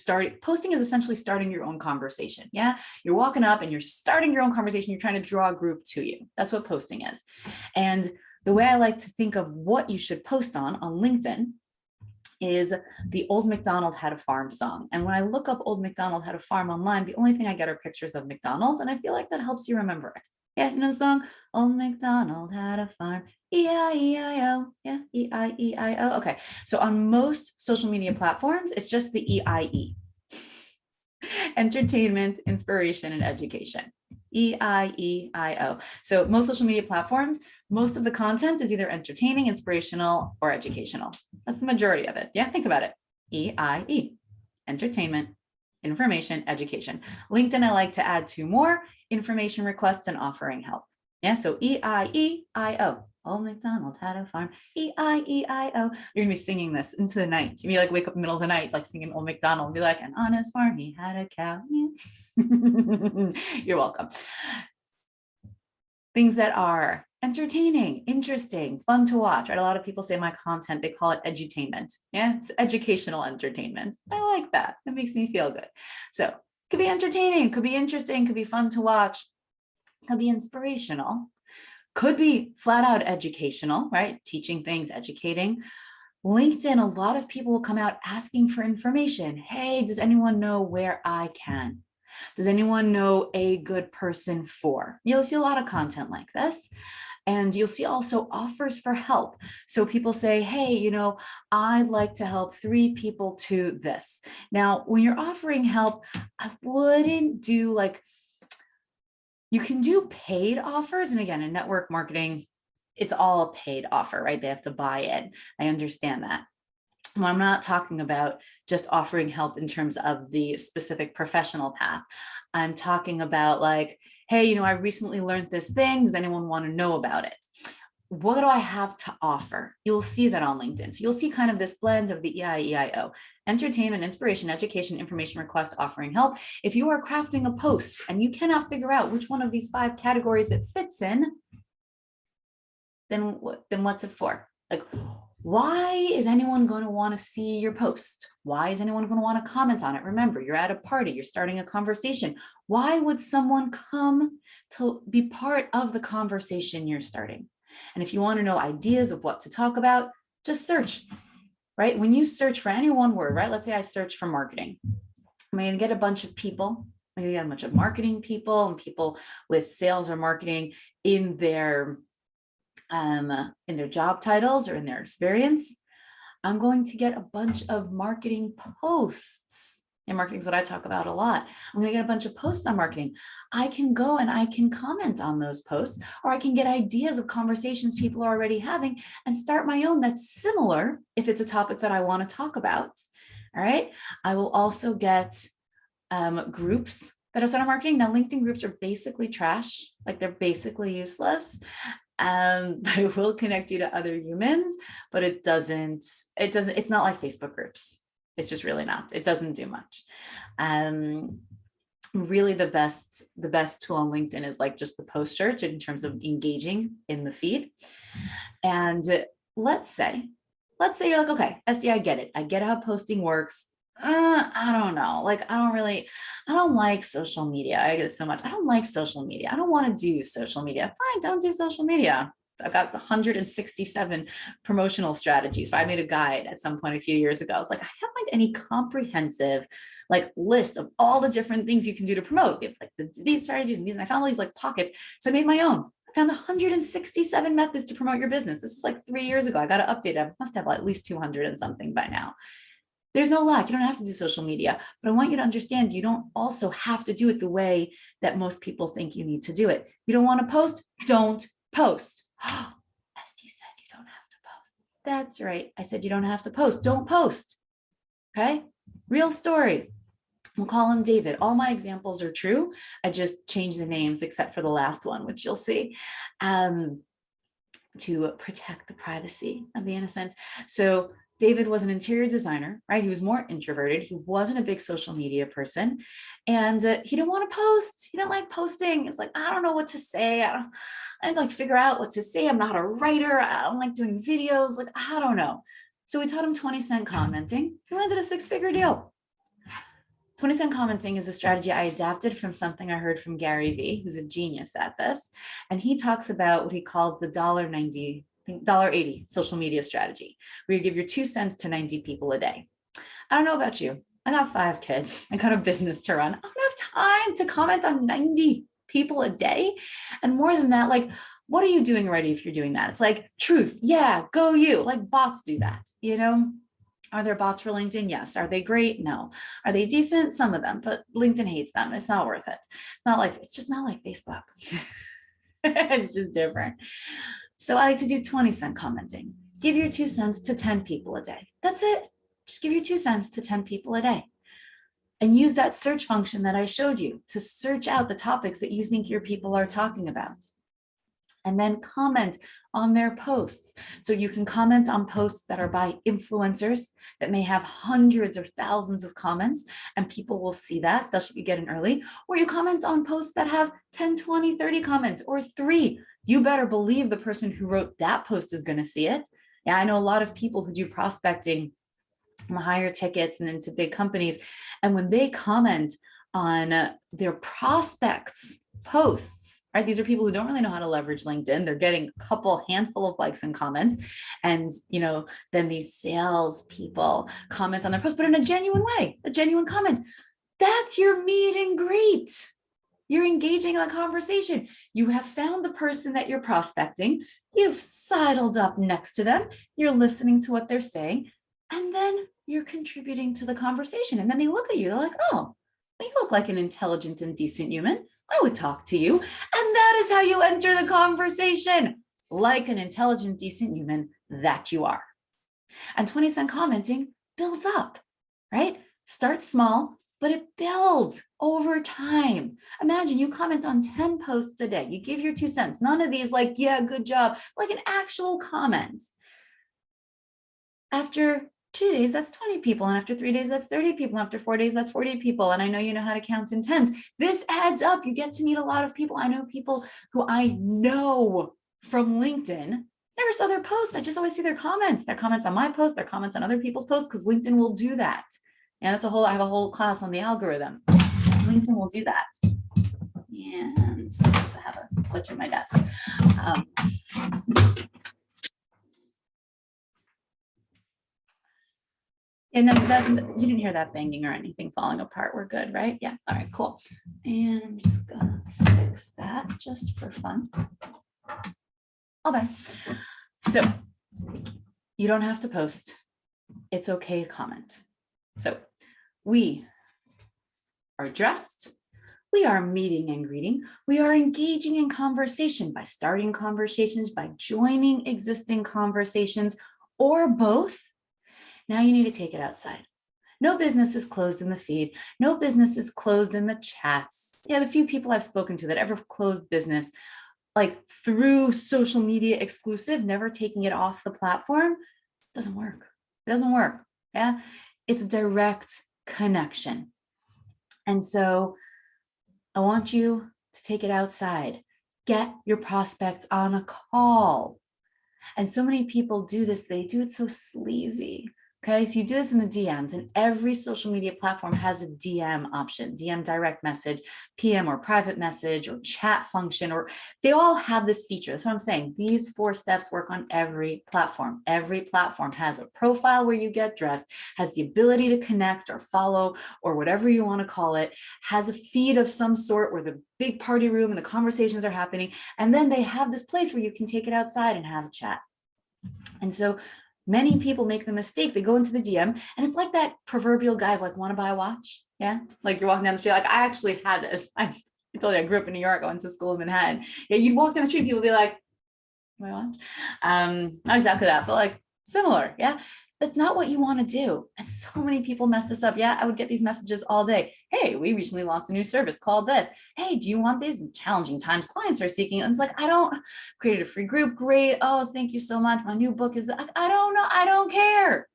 posting is essentially starting your own conversation. Yeah. You're walking up and you're starting your own conversation. You're trying to draw a group to you. That's what posting is. And the way I like to think of what you should post on LinkedIn is the Old MacDonald Had a Farm song. And when I look up Old MacDonald Had a Farm online, the only thing I get are pictures of McDonald's. And I feel like that helps you remember it. Yeah, you know the song, Old MacDonald had a farm, E-I-E-I-O, yeah, E-I-E-I-O. Okay, so on most social media platforms, it's just the E-I-E. Entertainment, inspiration, and education. E-I-E-I-O. So most social media platforms, most of the content is either entertaining, inspirational, or educational. That's the majority of it. Yeah, think about it. E-I-E, entertainment, information, education. LinkedIn, I like to add two more: information requests and offering help. Yeah, so E-I-E-I-O. Old MacDonald had a farm, E-I-E-I-O. You're gonna be singing this into the night. You like wake up in the middle of the night, like singing Old MacDonald, and be like, and on his farm, he had a cow. You're welcome. Things that are entertaining, interesting, fun to watch, right? A lot of people say my content, they call it edutainment. Yeah, it's educational entertainment. I like that. It makes me feel good. So it could be entertaining, could be interesting, could be fun to watch, could be inspirational, could be flat out educational, right? Teaching things, educating. LinkedIn, a lot of people will come out asking for information. Hey, does anyone know where I can? Does anyone know a good person for? You'll see a lot of content like this. And you'll see also offers for help. So people say, hey, you know, I'd like to help 3 people to this. Now, when you're offering help, I wouldn't do like, you can do paid offers. And again, in network marketing, it's all a paid offer, right? They have to buy in. I understand that. Well, I'm not talking about just offering help in terms of the specific professional path. I'm talking about like, hey, you know, I recently learned this thing. Does anyone want to know about it? What do I have to offer? You'll see that on LinkedIn. So you'll see kind of this blend of the E-I-E-I-O, entertainment, inspiration, education, information request, offering help. If you are crafting a post and you cannot figure out which one of these 5 categories it fits in, then what's it for? Like, why is anyone going to want to see your post? Why is anyone going to want to comment on it? Remember, you're at a party, you're starting a conversation. Why would someone come to be part of the conversation you're starting? And if you want to know ideas of what to talk about, just search, right? When you search for any one word, right? Let's say I search for marketing. I'm going to get a bunch of people. I'm going to get a bunch of marketing people and people with sales or marketing in their job titles or in their experience. I'm going to get a bunch of marketing posts. And marketing is what I talk about a lot. I'm going to get a bunch of posts on marketing. I can go and I can comment on those posts, or I can get ideas of conversations people are already having and start my own that's similar if it's a topic that I want to talk about. All right. I will also get groups that are starting marketing. Now, LinkedIn groups are basically trash. Like they're basically useless. But it will connect you to other humans, but it's not like Facebook groups. It's just really not. It doesn't do much. Really the best tool on LinkedIn is like just the post search in terms of engaging in the feed. And let's say you're like, okay, SD, I get it. I get how posting works. I don't know. Like, I don't like social media. I get so much. I don't like social media. I don't want to do social media. Fine, don't do social media. I've got 167 promotional strategies. I made a guide at some point a few years ago. I was like, I can't find any comprehensive like list of all the different things you can do to promote. We have like these strategies and these, and I found all these like pockets. So I made my own. I found 167 methods to promote your business. This is like 3 years ago. I got to update it. I must have at least 200 and something by now. There's no lack. You don't have to do social media, but I want you to understand you don't also have to do it the way that most people think you need to do it. You don't want to post? Don't post. Esty said you don't have to post. That's right. I said you don't have to post. Don't post. Okay? Real story. We'll call him David. All my examples are true. I just changed the names except for the last one, which you'll see, to protect the privacy of the innocent. So David was an interior designer, right? He was more introverted. He wasn't a big social media person, and he didn't want to post. He didn't like posting. It's like, I don't know what to say. I didn't like figure out what to say. I'm not a writer. I don't like doing videos. Like, I don't know. So we taught him 20-cent commenting. He landed a 6-figure deal. 20-cent commenting is a strategy I adapted from something I heard from Gary Vee, who's a genius at this. And he talks about what he calls the $1.80 social media strategy, where you give your 2 cents to 90 people a day. I don't know about you. I got 5 kids. I got a business to run. I don't have time to comment on 90 people a day. And more than that, like, what are you doing already if you're doing that? It's like truth. Yeah, go you. Like bots do that, you know? Are there bots for LinkedIn? Yes. Are they great? No. Are they decent? Some of them, but LinkedIn hates them. It's not worth it. It's just not like Facebook. It's just different. So I like to do 20-cent commenting. Give your 2 cents to 10 people a day. That's it. Just give your 2 cents to 10 people a day. And use that search function that I showed you to search out the topics that you think your people are talking about. And then comment on their posts. So you can comment on posts that are by influencers that may have hundreds or thousands of comments, and people will see that, especially if you get in early. Or you comment on posts that have 10, 20, 30 comments, or 3. You better believe the person who wrote that post is going to see it. Yeah, I know a lot of people who do prospecting on higher tickets and into big companies. And when they comment on their prospects' posts, right? These are people who don't really know how to leverage LinkedIn. They're getting a handful of likes and comments. And, then these sales people comment on their post, but in a genuine way, a genuine comment. That's your meet and greet. You're engaging in a conversation. You have found the person that you're prospecting. You've sidled up next to them. You're listening to what they're saying. And then you're contributing to the conversation. And then they look at you, they're like, oh, you look like an intelligent and decent human. I would talk to you. And that is how you enter the conversation, like an intelligent, decent human that you are. And 20-cent commenting builds up, right? Start small, but it builds over time. Imagine you comment on 10 posts a day. You give your 2 cents. None of these like, yeah, good job, like an actual comment. After 2 days, that's 20 people. And after 3 days, that's 30 people. And after 4 days, that's 40 people. And I know you know how to count in tens. This adds up. You get to meet a lot of people. I know people who I know from LinkedIn. Never saw their posts. I just always see their comments on my posts, their comments on other people's posts, because LinkedIn will do that. And I have a whole class on the algorithm. LinkedIn will do that. And I have a glitch in my desk. And then you didn't hear that banging or anything falling apart. We're good, right? Yeah. All right, cool. And I'm just gonna fix that just for fun. Okay. So you don't have to post. It's okay to comment. So we are dressed. We are meeting and greeting. We are engaging in conversation by starting conversations, by joining existing conversations, or both. Now you need to take it outside. No business is closed in the feed. No business is closed in the chats. Yeah, the few people I've spoken to that ever closed business, like through social media exclusive, never taking it off the platform, doesn't work. It doesn't work. Yeah, it's a direct connection. And so I want you to take it outside. Get your prospects on a call. And so many people do this. They do it so sleazy. Okay, so you do this in the DMs, and every social media platform has a DM option, DM direct message, PM or private message or chat function, or they all have this feature. That's what I'm saying. These 4 steps work on every platform. Every platform has a profile where you get dressed, has the ability to connect or follow or whatever you want to call it, has a feed of some sort where the big party room and the conversations are happening. And then they have this place where you can take it outside and have a chat. And so many people make the mistake. They go into the DM and it's like that proverbial guy of like, want to buy a watch? Yeah. Like you're walking down the street. Like I actually had this. I told you I grew up in New York. I went to school in Manhattan. Yeah. You'd walk down the street. People would be like, my watch? Not exactly that, but like similar. Yeah. That's not what you want to do. And so many people mess this up. Yeah. I would get these messages all day. Hey, we recently launched a new service called this. Hey, do you want these? In challenging times clients are seeking. And it's like, I don't created a free group. Great. Oh, thank you so much. My new book is, I don't know. I don't care.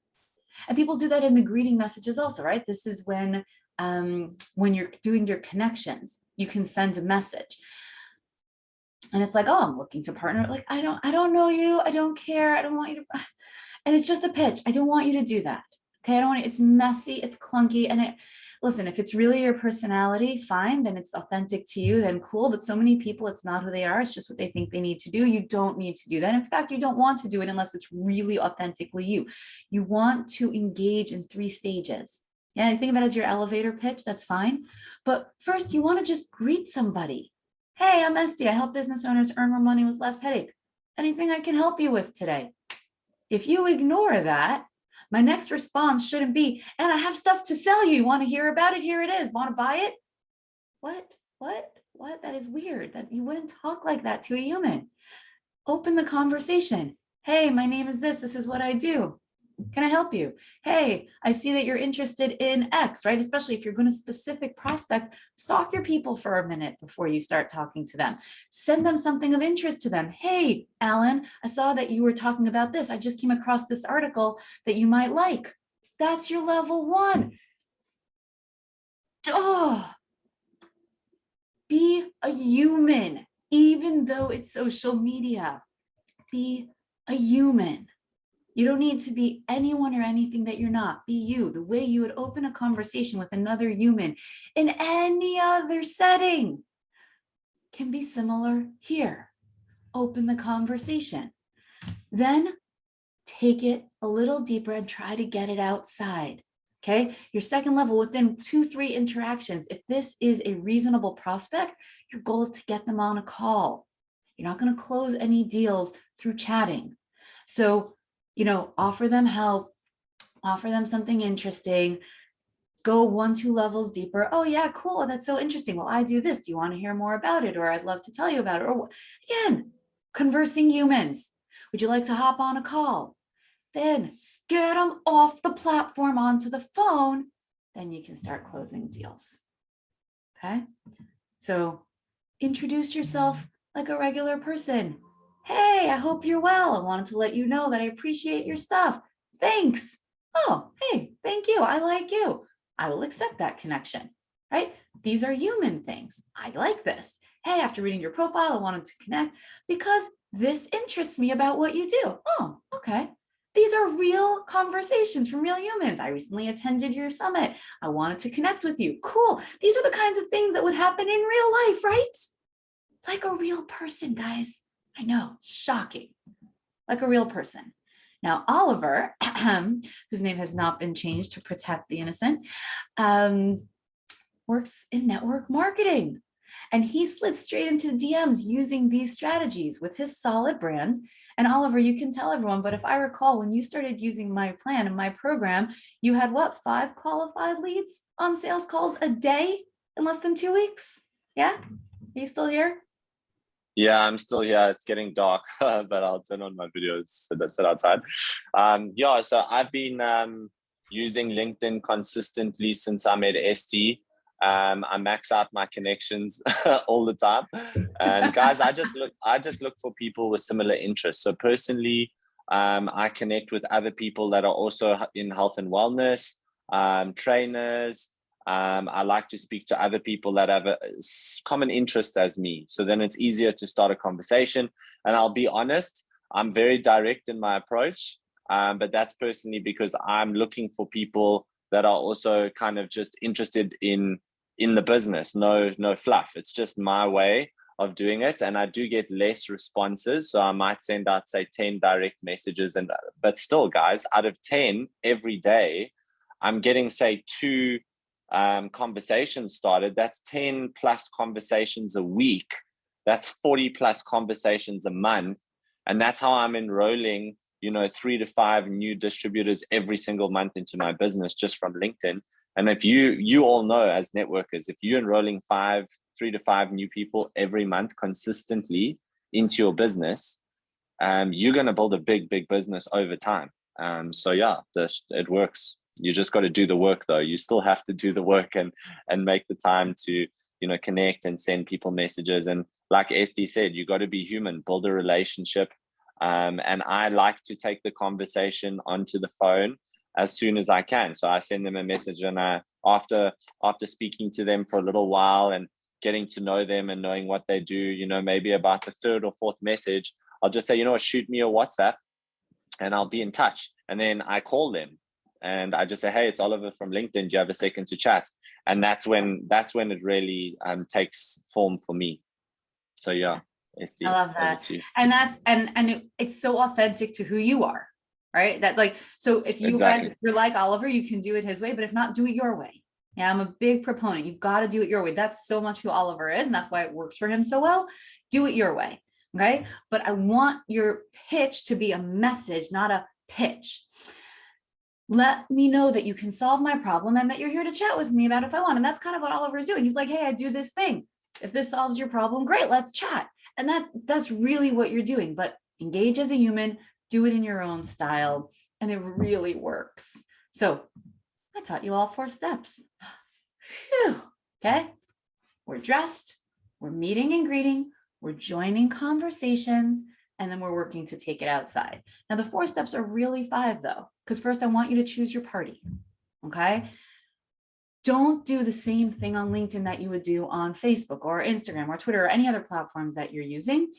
And people do that in the greeting messages also, right? This is when you're doing your connections, you can send a message. And it's like, oh, I'm looking to partner. Like, I don't know you. I don't care. I don't want you to. And it's just a pitch. I don't want you to do that. Okay. I don't want it. It's messy. It's clunky. And listen, if it's really your personality, fine. Then it's authentic to you, then cool. But so many people, it's not who they are. It's just what they think they need to do. You don't need to do that. In fact, you don't want to do it unless it's really authentically you. You want to engage in 3 stages. Yeah. Think of it as your elevator pitch. That's fine. But first you want to just greet somebody. Hey, I'm Esty. I help business owners earn more money with less headache. Anything I can help you with today? If you ignore that, my next response shouldn't be, and I have stuff to sell you. You want to hear about it? Here it is. Want to buy it? What? That is weird. That you wouldn't talk like that to a human. Open the conversation. Hey, my name is this. This is what I do. Can I help you? Hey, I see that you're interested in X, right? Especially if you're going to specific prospect, stalk your people for a minute before you start talking to them. Send them something of interest to them. Hey, Alan, I saw that you were talking about this. I just came across this article that you might like. That's your level 1. Oh, be a human, even though it's social media. Be a human. You don't need to be anyone or anything that you're not. Be you. The way you would open a conversation with another human in any other setting can be similar here. Open the conversation. Then take it a little deeper and try to get it outside. Okay. Your second level, within 2-3 interactions, if this is a reasonable prospect, your goal is to get them on a call. You're not going to close any deals through chatting. So, offer them help, offer them something interesting, go 1-2 levels deeper. Oh yeah, cool. That's so interesting. Well, I do this. Do you want to hear more about it? Or I'd love to tell you about it. Or again, conversing humans. Would you like to hop on a call? Then get them off the platform onto the phone. Then you can start closing deals. Okay. So introduce yourself like a regular person. Hey, I hope you're well. I wanted to let you know that I appreciate your stuff. Thanks. Oh, hey, thank you. I like you. I will accept that connection, right? These are human things. I like this. Hey, after reading your profile, I wanted to connect because this interests me about what you do. Oh, okay. These are real conversations from real humans. I recently attended your summit. I wanted to connect with you. Cool. These are the kinds of things that would happen in real life, right? Like a real person, guys. I know, it's shocking. Like a real person. Now, Oliver, whose name has not been changed to protect the innocent, works in network marketing. And he slid straight into DMs using these strategies with his solid brand. And Oliver, you can tell everyone, but if I recall, when you started using my plan and my program, you had what, 5 qualified leads on sales calls a day in less than 2 weeks? Yeah? Are you still here? Yeah, I'm still here. It's getting dark, but I'll turn on my video. It's sit outside. Yeah, so I've been using LinkedIn consistently since I met Esty. I max out my connections all the time. And guys, I just look for people with similar interests. So personally, I connect with other people that are also in health and wellness, trainers. I like to speak to other people that have a common interest as me. So then it's easier to start a conversation. And I'll be honest, I'm very direct in my approach. But that's personally because I'm looking for people that are also kind of just interested in the business. No fluff. It's just my way of doing it, and I do get less responses. So I might send out, say, 10 direct messages, but still, guys, out of 10 every day, I'm getting, say, 2 conversations started. That's 10 plus conversations a week. That's 40 plus conversations a month, and that's how I'm enrolling 3 to 5 new distributors every single month into my business just from LinkedIn. And if you all know, as networkers, if you're enrolling 3 to 5 new people every month consistently into your business, you're going to build a big business over time. So yeah, it works. You just got to do the work, though. You still have to do the work and make the time to connect and send people messages. And like SD said, you got to be human, build a relationship. And I like to take the conversation onto the phone as soon as I can. So I send them a message, and after speaking to them for a little while and getting to know them and knowing what they do, maybe about the 3rd or 4th message, I'll just say, shoot me a WhatsApp and I'll be in touch. And then I call them and I just say, hey, it's Oliver from LinkedIn. Do you have a second to chat? And that's when it really takes form for me. So yeah. SD, I love that. And it's so authentic to who you are, right? That so if you guys, if you're like Oliver, you can do it his way, but if not, do it your way. Yeah, I'm a big proponent. You've got to do it your way. That's so much who Oliver is, and that's why it works for him so well. Do it your way, okay? But I want your pitch to be a message, not a pitch. Let me know that you can solve my problem and that you're here to chat with me about it if I want. And that's kind of what Oliver is doing. He's like, hey, I do this thing. If this solves your problem, great, let's chat. And that's really what you're doing. But engage as a human, do it in your own style, and it really works. So I taught you all 4 steps. Whew. Okay, we're dressed, we're meeting and greeting, we're joining conversations, and then we're working to take it outside. Now the 4 steps are really 5 though, because first I want you to choose your party, okay? Don't do the same thing on LinkedIn that you would do on Facebook or Instagram or Twitter or any other platforms that you're using.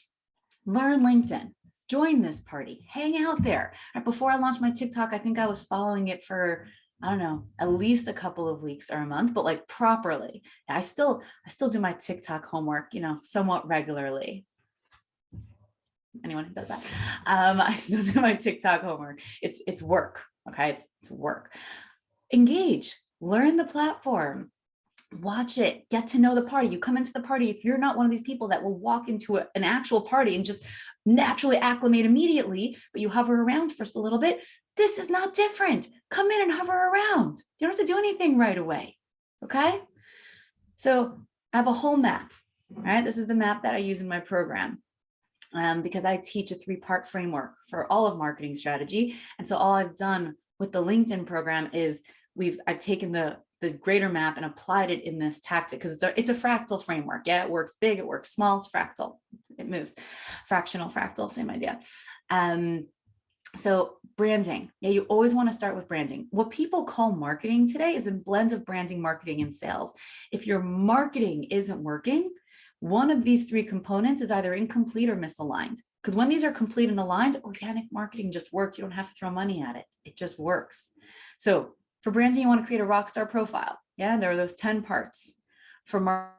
Learn LinkedIn, join this party, hang out there. Before I launched my TikTok, I think I was following it for, I don't know, at least a couple of weeks or a month, but like properly. I still do my TikTok homework, somewhat regularly. Anyone who does that. I still do my TikTok homework. It's work, okay? It's work. Engage, learn the platform, watch it, get to know the party. You come into the party, if you're not one of these people that will walk into an actual party and just naturally acclimate immediately, but you hover around first a little bit, this is not different. Come in and hover around. You don't have to do anything right away, okay? So I have a whole map, all right? This is the map that I use in my program. Because I teach a 3-part framework for all of marketing strategy. And so all I've done with the LinkedIn program is I've taken the greater map and applied it in this tactic, because it's a fractal framework. Yeah, it works big, it works small, it's fractal, it moves. Fractional, fractal, same idea. So branding, yeah, you always want to start with branding. What people call marketing today is a blend of branding, marketing, and sales. If your marketing isn't working, one of these 3 components is either incomplete or misaligned. Because when these are complete and aligned, organic marketing just works. You don't have to throw money at it. It just works. So for branding, you want to create a rockstar profile. Yeah, there are those 10 parts. For marketing,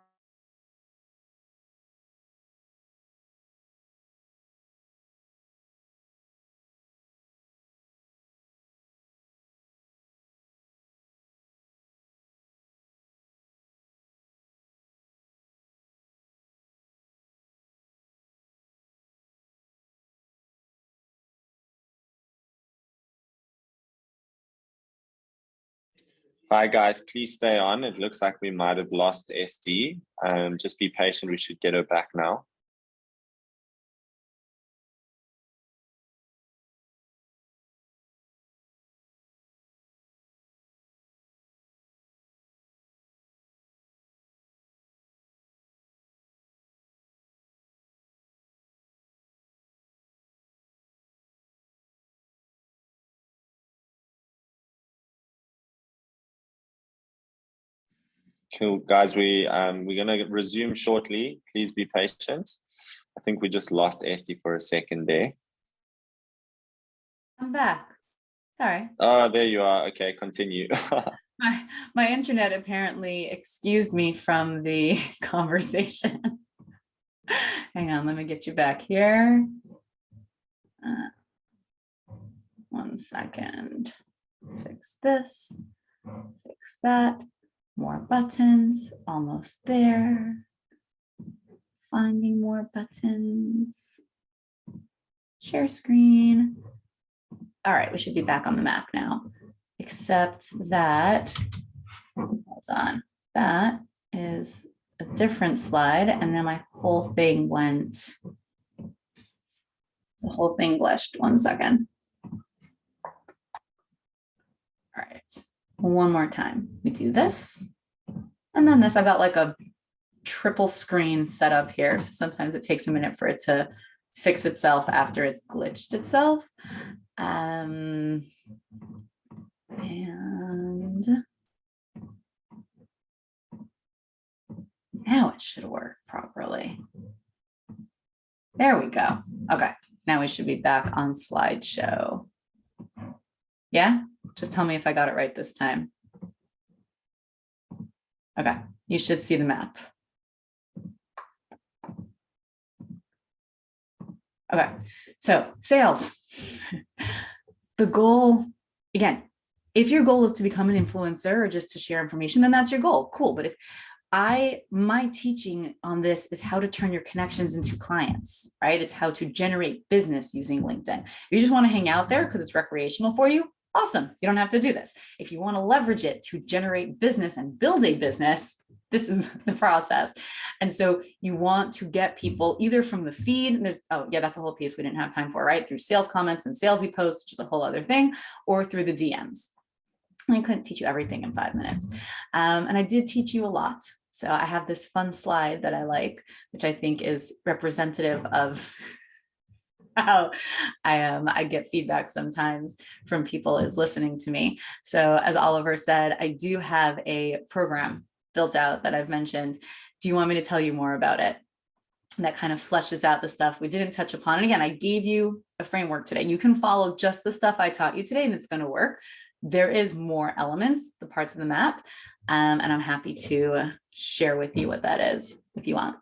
Hi guys, please stay on. It looks like we might have lost SD. Just be patient. We should get her back now. Cool, guys. We're gonna resume shortly. Please be patient. I think we just lost SD for a second there. I'm back. Sorry. Oh, there you are. Okay, continue. My internet apparently excused me from the conversation. Hang on, let me get you back here. 1 second. Fix this, fix that. More buttons, almost there. Finding more buttons. Share screen. All right, we should be back on the map now, except that, hold on, that is a different slide. And then my whole thing went, the whole thing glitched. 1 second. All right, one more time. We do this, and then this. I've got like a triple screen set up here. So sometimes it takes a minute for it to fix itself after it's glitched itself. And now it should work properly. There we go. Okay, now we should be back on slideshow. Yeah, just tell me if I got it right this time. Okay, you should see the map. Okay, so sales. The goal, again, if your goal is to become an influencer or just to share information, then that's your goal. Cool. But if my teaching on this is how to turn your connections into clients, right? It's how to generate business using LinkedIn. If you just want to hang out there because it's recreational for you, awesome. You don't have to do this. If you want to leverage it to generate business and build a business, this is the process. And so you want to get people either from the feed, and there's, oh yeah, that's a whole piece we didn't have time for, right? Through sales comments and salesy posts, which is a whole other thing, or through the DMs. I couldn't teach you everything in 5 minutes. And I did teach you a lot. So I have this fun slide that I like, which I think is representative of how I get feedback sometimes from people is listening to me. So as Oliver said, I do have a program built out that I've mentioned. Do you want me to tell you more about it? That kind of fleshes out the stuff we didn't touch upon. And again, I gave you a framework today. You can follow just the stuff I taught you today and it's going to work. There is more elements, the parts of the map, and I'm happy to share with you what that is if you want.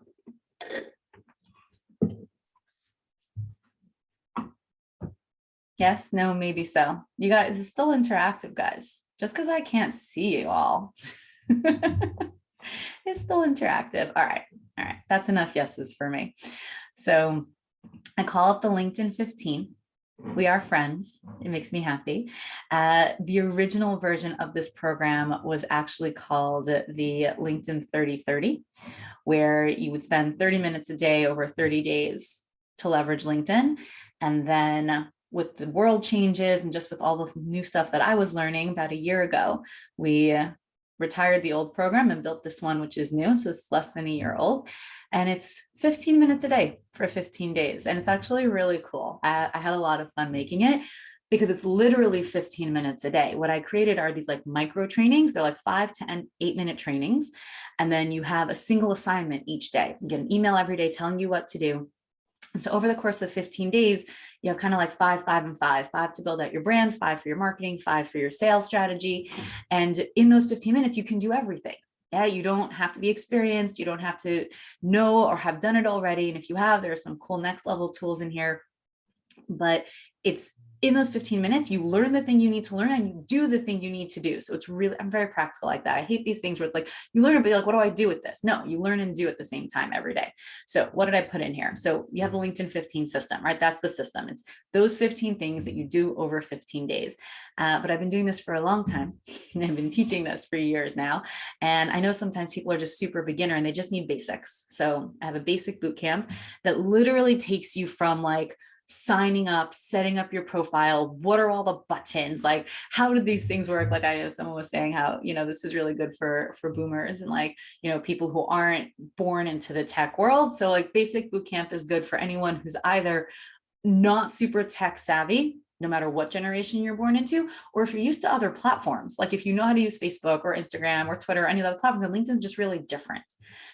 Yes, no, maybe so. You guys, it's still interactive, guys. Just because I can't see you all. It's still interactive. All right. That's enough yeses for me. So I call it the LinkedIn 15. We are friends. It makes me happy. The original version of this program was actually called the LinkedIn 30-30, where you would spend 30 minutes a day over 30 days to leverage LinkedIn. And then with the world changes and just with all the new stuff that I was learning about a year ago, we retired the old program and built this one, which is new. So it's less than a year old. And it's 15 minutes a day for 15 days. And it's actually really cool. I had a lot of fun making it because it's literally 15 minutes a day. What I created are these like micro trainings. They're like 5 to 8 minute trainings. And then you have a single assignment each day. You get an email every day telling you what to do. And so over the course of 15 days, you have kind of like 5, 5, and 5, 5 to build out your brand, 5 for your marketing, 5 for your sales strategy. And in those 15 minutes, you can do everything. Yeah, you don't have to be experienced. You don't have to know or have done it already. And if you have, there are some cool next level tools in here, but it's in those 15 minutes, you learn the thing you need to learn and you do the thing you need to do. So it's really, I'm very practical like that. I hate these things where it's like, you learn it, but you're like, what do I do with this? No, you learn and do at the same time every day. So what did I put in here? So you have the LinkedIn 15 system, right? That's the system. It's those 15 things that you do over 15 days. But I've been doing this for a long time. I've been teaching this for years now. And I know sometimes people are just super beginner and they just need basics. So I have a basic boot camp that literally takes you from like signing up, setting up your profile. What are all the buttons? Like, how do these things work? Like, I know someone was saying how, you know, this is really good for boomers and like, you know, people who aren't born into the tech world. So like basic bootcamp is good for anyone who's either not super tech savvy, no matter what generation you're born into, or if you're used to other platforms, like if you know how to use Facebook or Instagram or Twitter or any of the other platforms, and LinkedIn is just really different.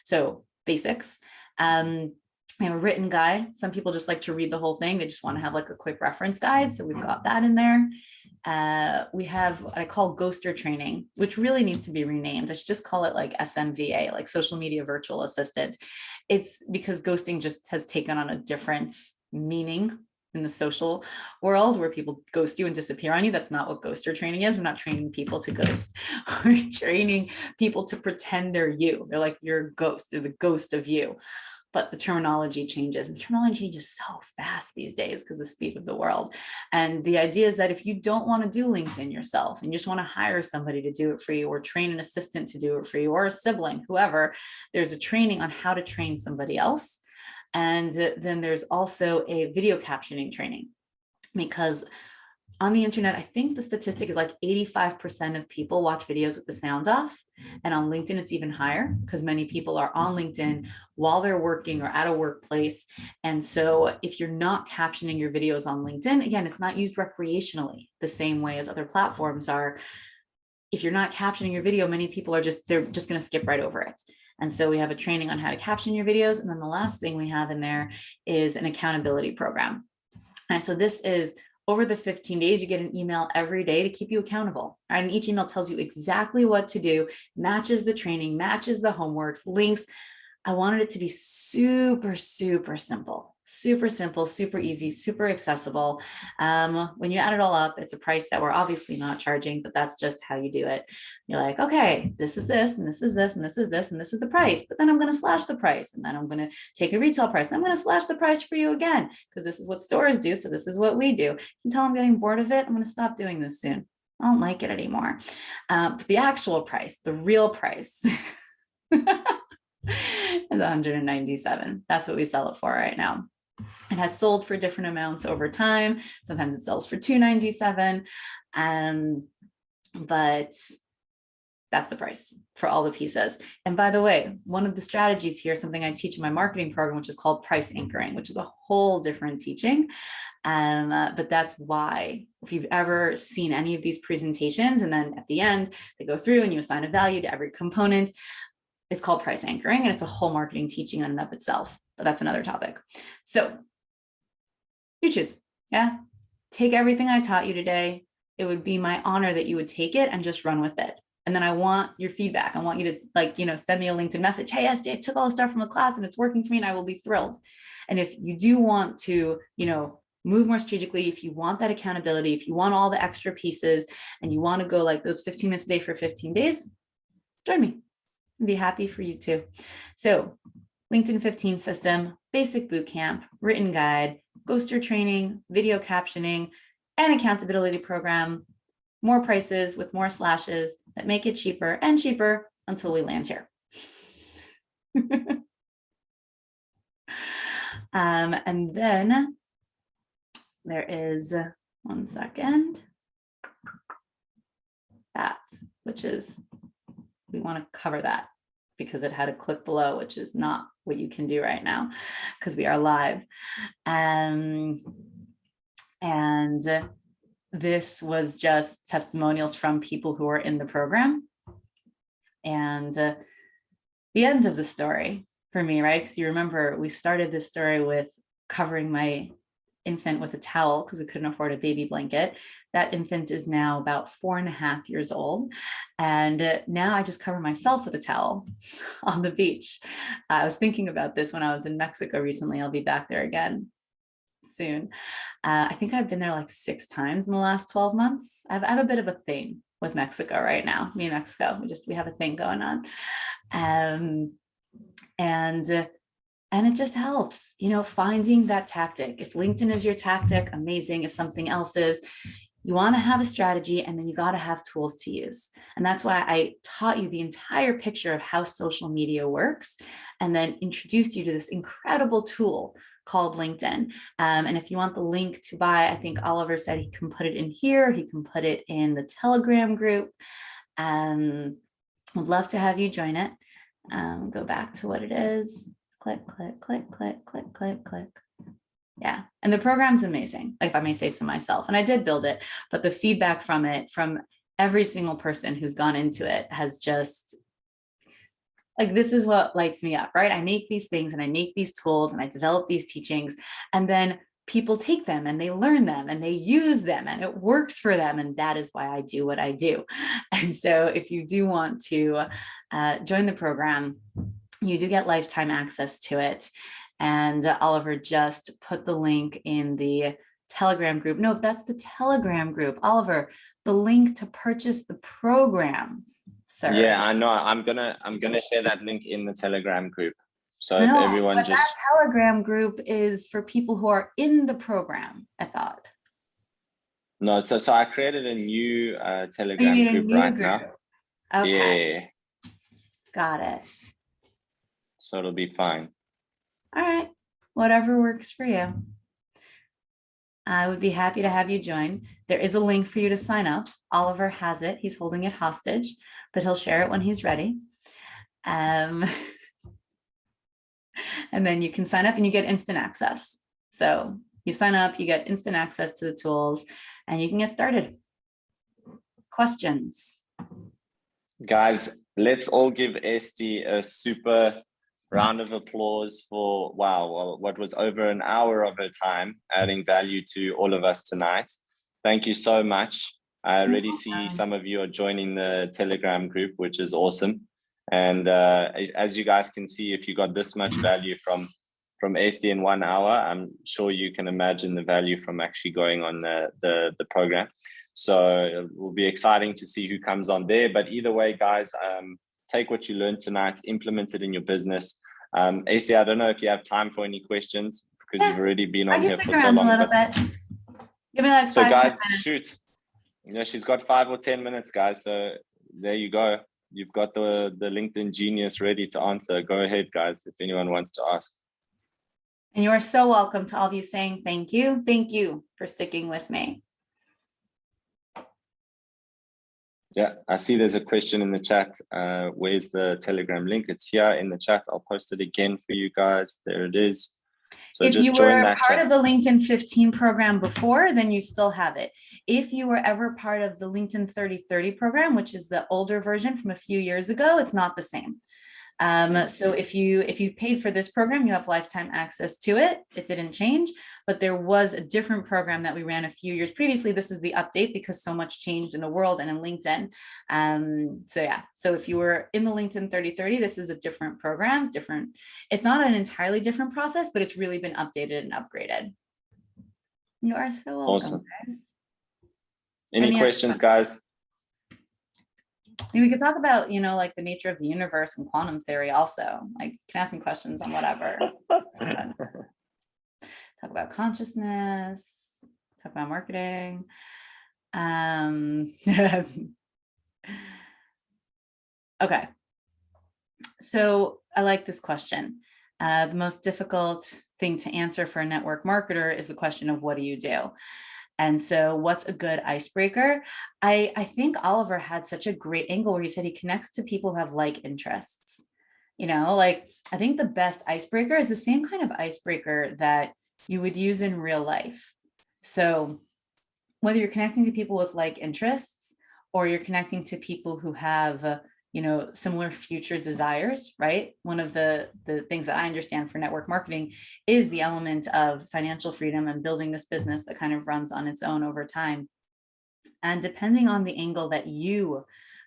So basics. We have a written guide. Some people just like to read the whole thing. They just want to have like a quick reference guide. So we've got that in there. We have what I call ghoster training, which really needs to be renamed. I should just call it like SMVA, like social media virtual assistant. It's because ghosting just has taken on a different meaning in the social world where people ghost you and disappear on you. That's not what ghoster training is. We're not training people to ghost. We're training people to pretend they're you. They're like your ghost. They're the ghost of you. But the terminology changes, and terminology changes so fast these days because of the speed of the world. And the idea is that if you don't want to do LinkedIn yourself and you just want to hire somebody to do it for you, or train an assistant to do it for you, or a sibling, whoever, there's a training on how to train somebody else. And then there's also a video captioning training, because on the internet, I think the statistic is like 85% of people watch videos with the sound off. And on LinkedIn, it's even higher because many people are on LinkedIn while they're working or at a workplace. And so if you're not captioning your videos on LinkedIn, again, it's not used recreationally the same way as other platforms are. If you're not captioning your video, many people are they're just going to skip right over it. And so we have a training on how to caption your videos. And then the last thing we have in there is an accountability program. And so this is over the 15 days, you get an email every day to keep you accountable. Right? And each email tells you exactly what to do, matches the training, matches the homeworks, links. I wanted it to be super, super simple, super easy, super accessible. When you add it all up, it's a price that we're obviously not charging, but that's just how you do it. You're like, okay, this is this, and this is this, and this is this, and this is the price, but then I'm going to slash the price, and then I'm going to take a retail price, and I'm going to slash the price for you again, because this is what stores do, so this is what we do. You can tell I'm getting bored of it. I'm going to stop doing this soon. I don't like it anymore. But the actual price, the real price, is $197. That's what we sell it for right now. It has sold for different amounts over time. Sometimes it sells for $297. But that's the price for all the pieces. And by the way, one of the strategies here, something I teach in my marketing program, which is called price anchoring, which is a whole different teaching. But that's why, if you've ever seen any of these presentations, and then at the end, they go through and you assign a value to every component, it's called price anchoring, and it's a whole marketing teaching on and of itself, but that's another topic. So you choose, yeah? Take everything I taught you today. It would be my honor that you would take it and just run with it. And then I want your feedback. I want you to, send me a LinkedIn message. Hey, Esty, I took all the stuff from the class and it's working for me, and I will be thrilled. And if you do want to, move more strategically, if you want that accountability, if you want all the extra pieces, and you want to go like those 15 minutes a day for 15 days, join me. I'd be happy for you too. So LinkedIn 15 system, basic bootcamp, written guide, ghoster training, video captioning, and accountability program. More prices with more slashes that make it cheaper and cheaper until we land here. And then there is, one second, that, which is, we want to cover that because it had a click below, which is not what you can do right now because we are live. And this was just testimonials from people who are in the program. And the end of the story for me, right? Because you remember we started this story with covering my infant with a towel because we couldn't afford a baby blanket. That infant is now about 4.5 years old. And now I just cover myself with a towel on the beach. I was thinking about this when I was in Mexico recently. I'll be back there again soon. I think I've been there like 6 times in the last 12 months. I have a bit of a thing with Mexico right now. Me and Mexico, we have a thing going on. And it just helps, finding that tactic. If LinkedIn is your tactic, amazing. If something else is, you want to have a strategy, and then you got to have tools to use. And that's why I taught you the entire picture of how social media works, and then introduced you to this incredible tool called LinkedIn. And if you want the link to buy, I think Oliver said he can put it in here. He can put it in the Telegram group. Would love to have you join it. Go back to what it is. Click, click, click, click, click, click, click. Yeah. And the program's amazing, if I may say so myself. And I did build it, but the feedback from it, from every single person who's gone into it, has just Like, this is what lights me up, right? I make these things and I make these tools and I develop these teachings, and then people take them and they learn them and they use them and it works for them. And that is why I do what I do. And so if you do want to join the program, you do get lifetime access to it. And Oliver just put the link in the Telegram group. No, that's the Telegram group. Oliver, the link to purchase the program, sir. Yeah, I know. I'm gonna share that link in the Telegram group. So if No, everyone but just that Telegram group is for people who are in the program, I thought. No, so I created a new Telegram You made a group new right group. now. Okay. Yeah. Got it. So it'll be fine. All right. Whatever works for you. I would be happy to have you join. There is a link for you to sign up. Oliver has it. He's holding it hostage, but he'll share it when he's ready. And then you can sign up and you get instant access. So you sign up, you get instant access to the tools, and you can get started. Questions? Guys, let's all give Esty a super round of applause for, wow, what was over an hour of her time adding value to all of us tonight. Thank you so much. I already see some of you are joining the Telegram group, which is awesome. And as you guys can see, if you got this much value from Esty in 1 hour, I'm sure you can imagine the value from actually going on the program. So it will be exciting to see who comes on there. But either way, guys, take what you learned tonight, implement it in your business. Esty, I don't know if you have time for any questions, because you've already been on here for so long. A little bit. Give me like 5 guys, minutes. Shoot. You know, she's got 5 or 10 minutes, guys. So there you go. You've got the LinkedIn genius ready to answer. Go ahead, guys, if anyone wants to ask. And you are so welcome to all of you saying thank you. Thank you for sticking with me. Yeah, I see there's a question in the chat. Where's the Telegram link? It's here in the chat. I'll post it again for you guys. There it is. So if just you join were that part chat. of the LinkedIn 15 program before, then you still have it. If you were ever part of the LinkedIn 3030 program, which is the older version from a few years ago, it's not the same. So if you've paid for this program, you have lifetime access to it. It didn't change, but there was a different program that we ran a few years previously. This is the update because so much changed in the world and in LinkedIn. So yeah, so if you were in the LinkedIn 3030, this is a different program, it's not an entirely different process, but it's really been updated and upgraded. You are so welcome, Awesome. guys. Any questions, guys? We could talk about, like the nature of the universe and quantum theory also. Like, you can ask me questions on whatever. Talk about consciousness, talk about marketing. Okay. So I like this question. The most difficult thing to answer for a network marketer is the question of what do you do? And so what's a good icebreaker? I think Oliver had such a great angle where he said he connects to people who have like interests. Like, I think the best icebreaker is the same kind of icebreaker that you would use in real life. So whether you're connecting to people with like interests, or you're connecting to people who have similar future desires, right? One of the things that I understand for network marketing is the element of financial freedom and building this business that kind of runs on its own over time. And depending on the angle that you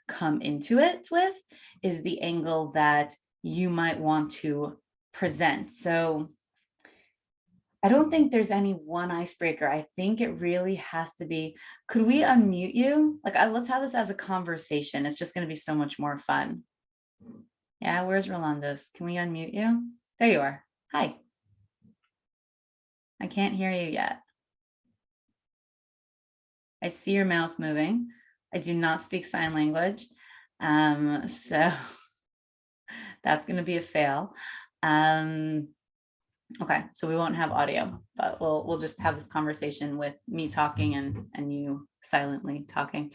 come into it with is the angle that you might want to present. So I don't think there's any one icebreaker. I think it really has to be, could we unmute you? Like, let's have this as a conversation. It's just going to be so much more fun. Yeah, where's Rolando's? Can we unmute you? There you are. Hi. I can't hear you yet. I see your mouth moving. I do not speak sign language. So that's going to be a fail. Okay, so we won't have audio, but we'll just have this conversation with me talking and you silently talking.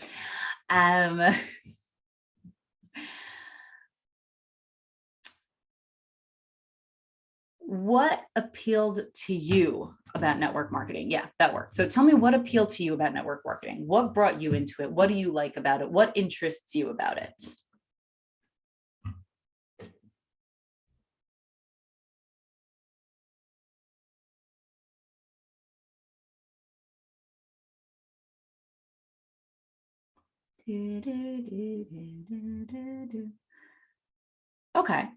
What appealed to you about network marketing? Yeah, that works. So tell me what appealed to you about network marketing. What brought you into it? What do you like about it? What interests you about it? Okay.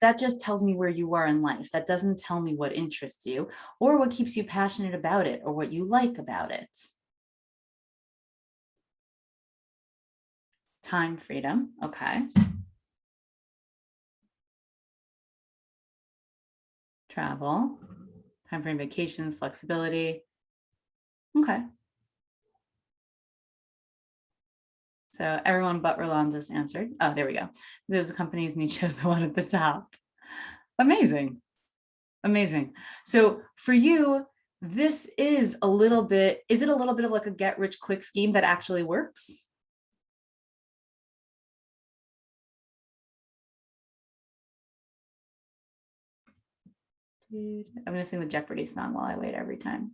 That just tells me where you are in life. That doesn't tell me what interests you or what keeps you passionate about it or what you like about it. Time freedom. Okay. Travel. Time for vacations, flexibility. Okay. So everyone but Roland just answered. Oh, there we go. There's the companies and he chose the one at the top. Amazing. Amazing. So for you, this is a little bit, is it a little bit of like a get rich quick scheme that actually works? Dude, I'm going to sing the Jeopardy song while I wait every time.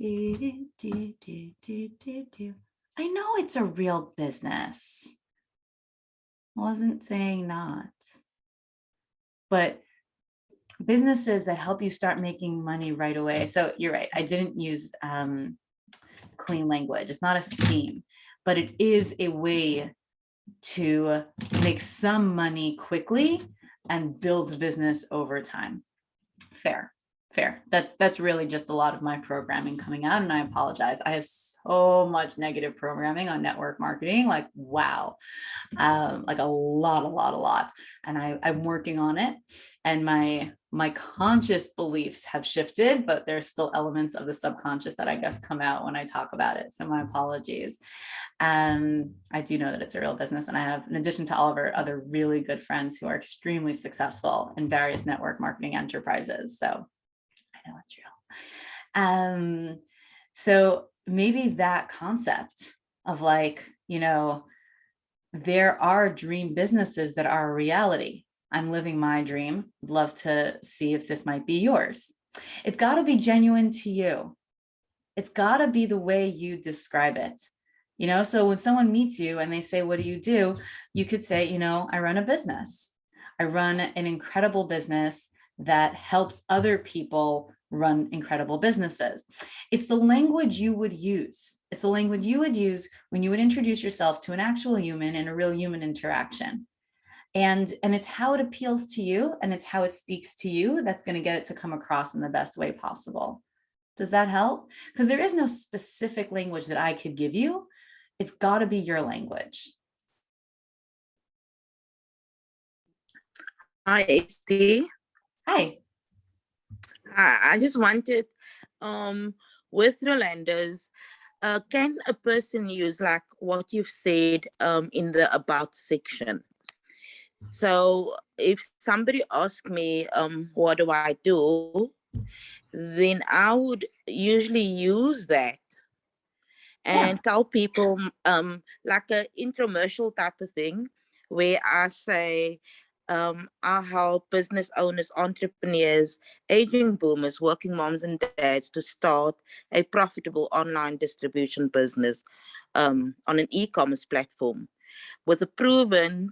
I know it's a real business. I wasn't saying not. But businesses that help you start making money right away. So you're right. I didn't use clean language. It's not a scheme, but it is a way to make some money quickly and build the business over time. Fair. That's really just a lot of my programming coming out, and I apologize. I have so much negative programming on network marketing, like wow, like a lot, and I'm working on it, and my conscious beliefs have shifted, but there's still elements of the subconscious that I guess come out when I talk about it. So my apologies. I do know that it's a real business, and I have, in addition to all of our other really good friends who are extremely successful in various network marketing enterprises. So I know it's real. So maybe that concept of like, you know, there are dream businesses that are a reality. I'm living my dream. I'd love to see if this might be yours. It's got to be genuine to you. It's got to be the way you describe it. You know, so when someone meets you and they say, what do? You could say, you know, I run a business. I run an incredible business that helps other people run incredible businesses. It's the language you would use. It's the language you would use when you would introduce yourself to an actual human in a real human interaction. And it's how it appeals to you and it's how it speaks to you that's going to get it to come across in the best way possible. Does that help? Because there is no specific language that I could give you. It's got to be your language. Hi, HD. Hi. I just wanted, with Rolando's, can a person use like what you've said in the about section? So if somebody asks me, what do I do? Then I would usually use that and tell people like an infomercial type of thing where I say, I help business owners, entrepreneurs, aging boomers, working moms and dads to start a profitable online distribution business on an e-commerce platform with a proven,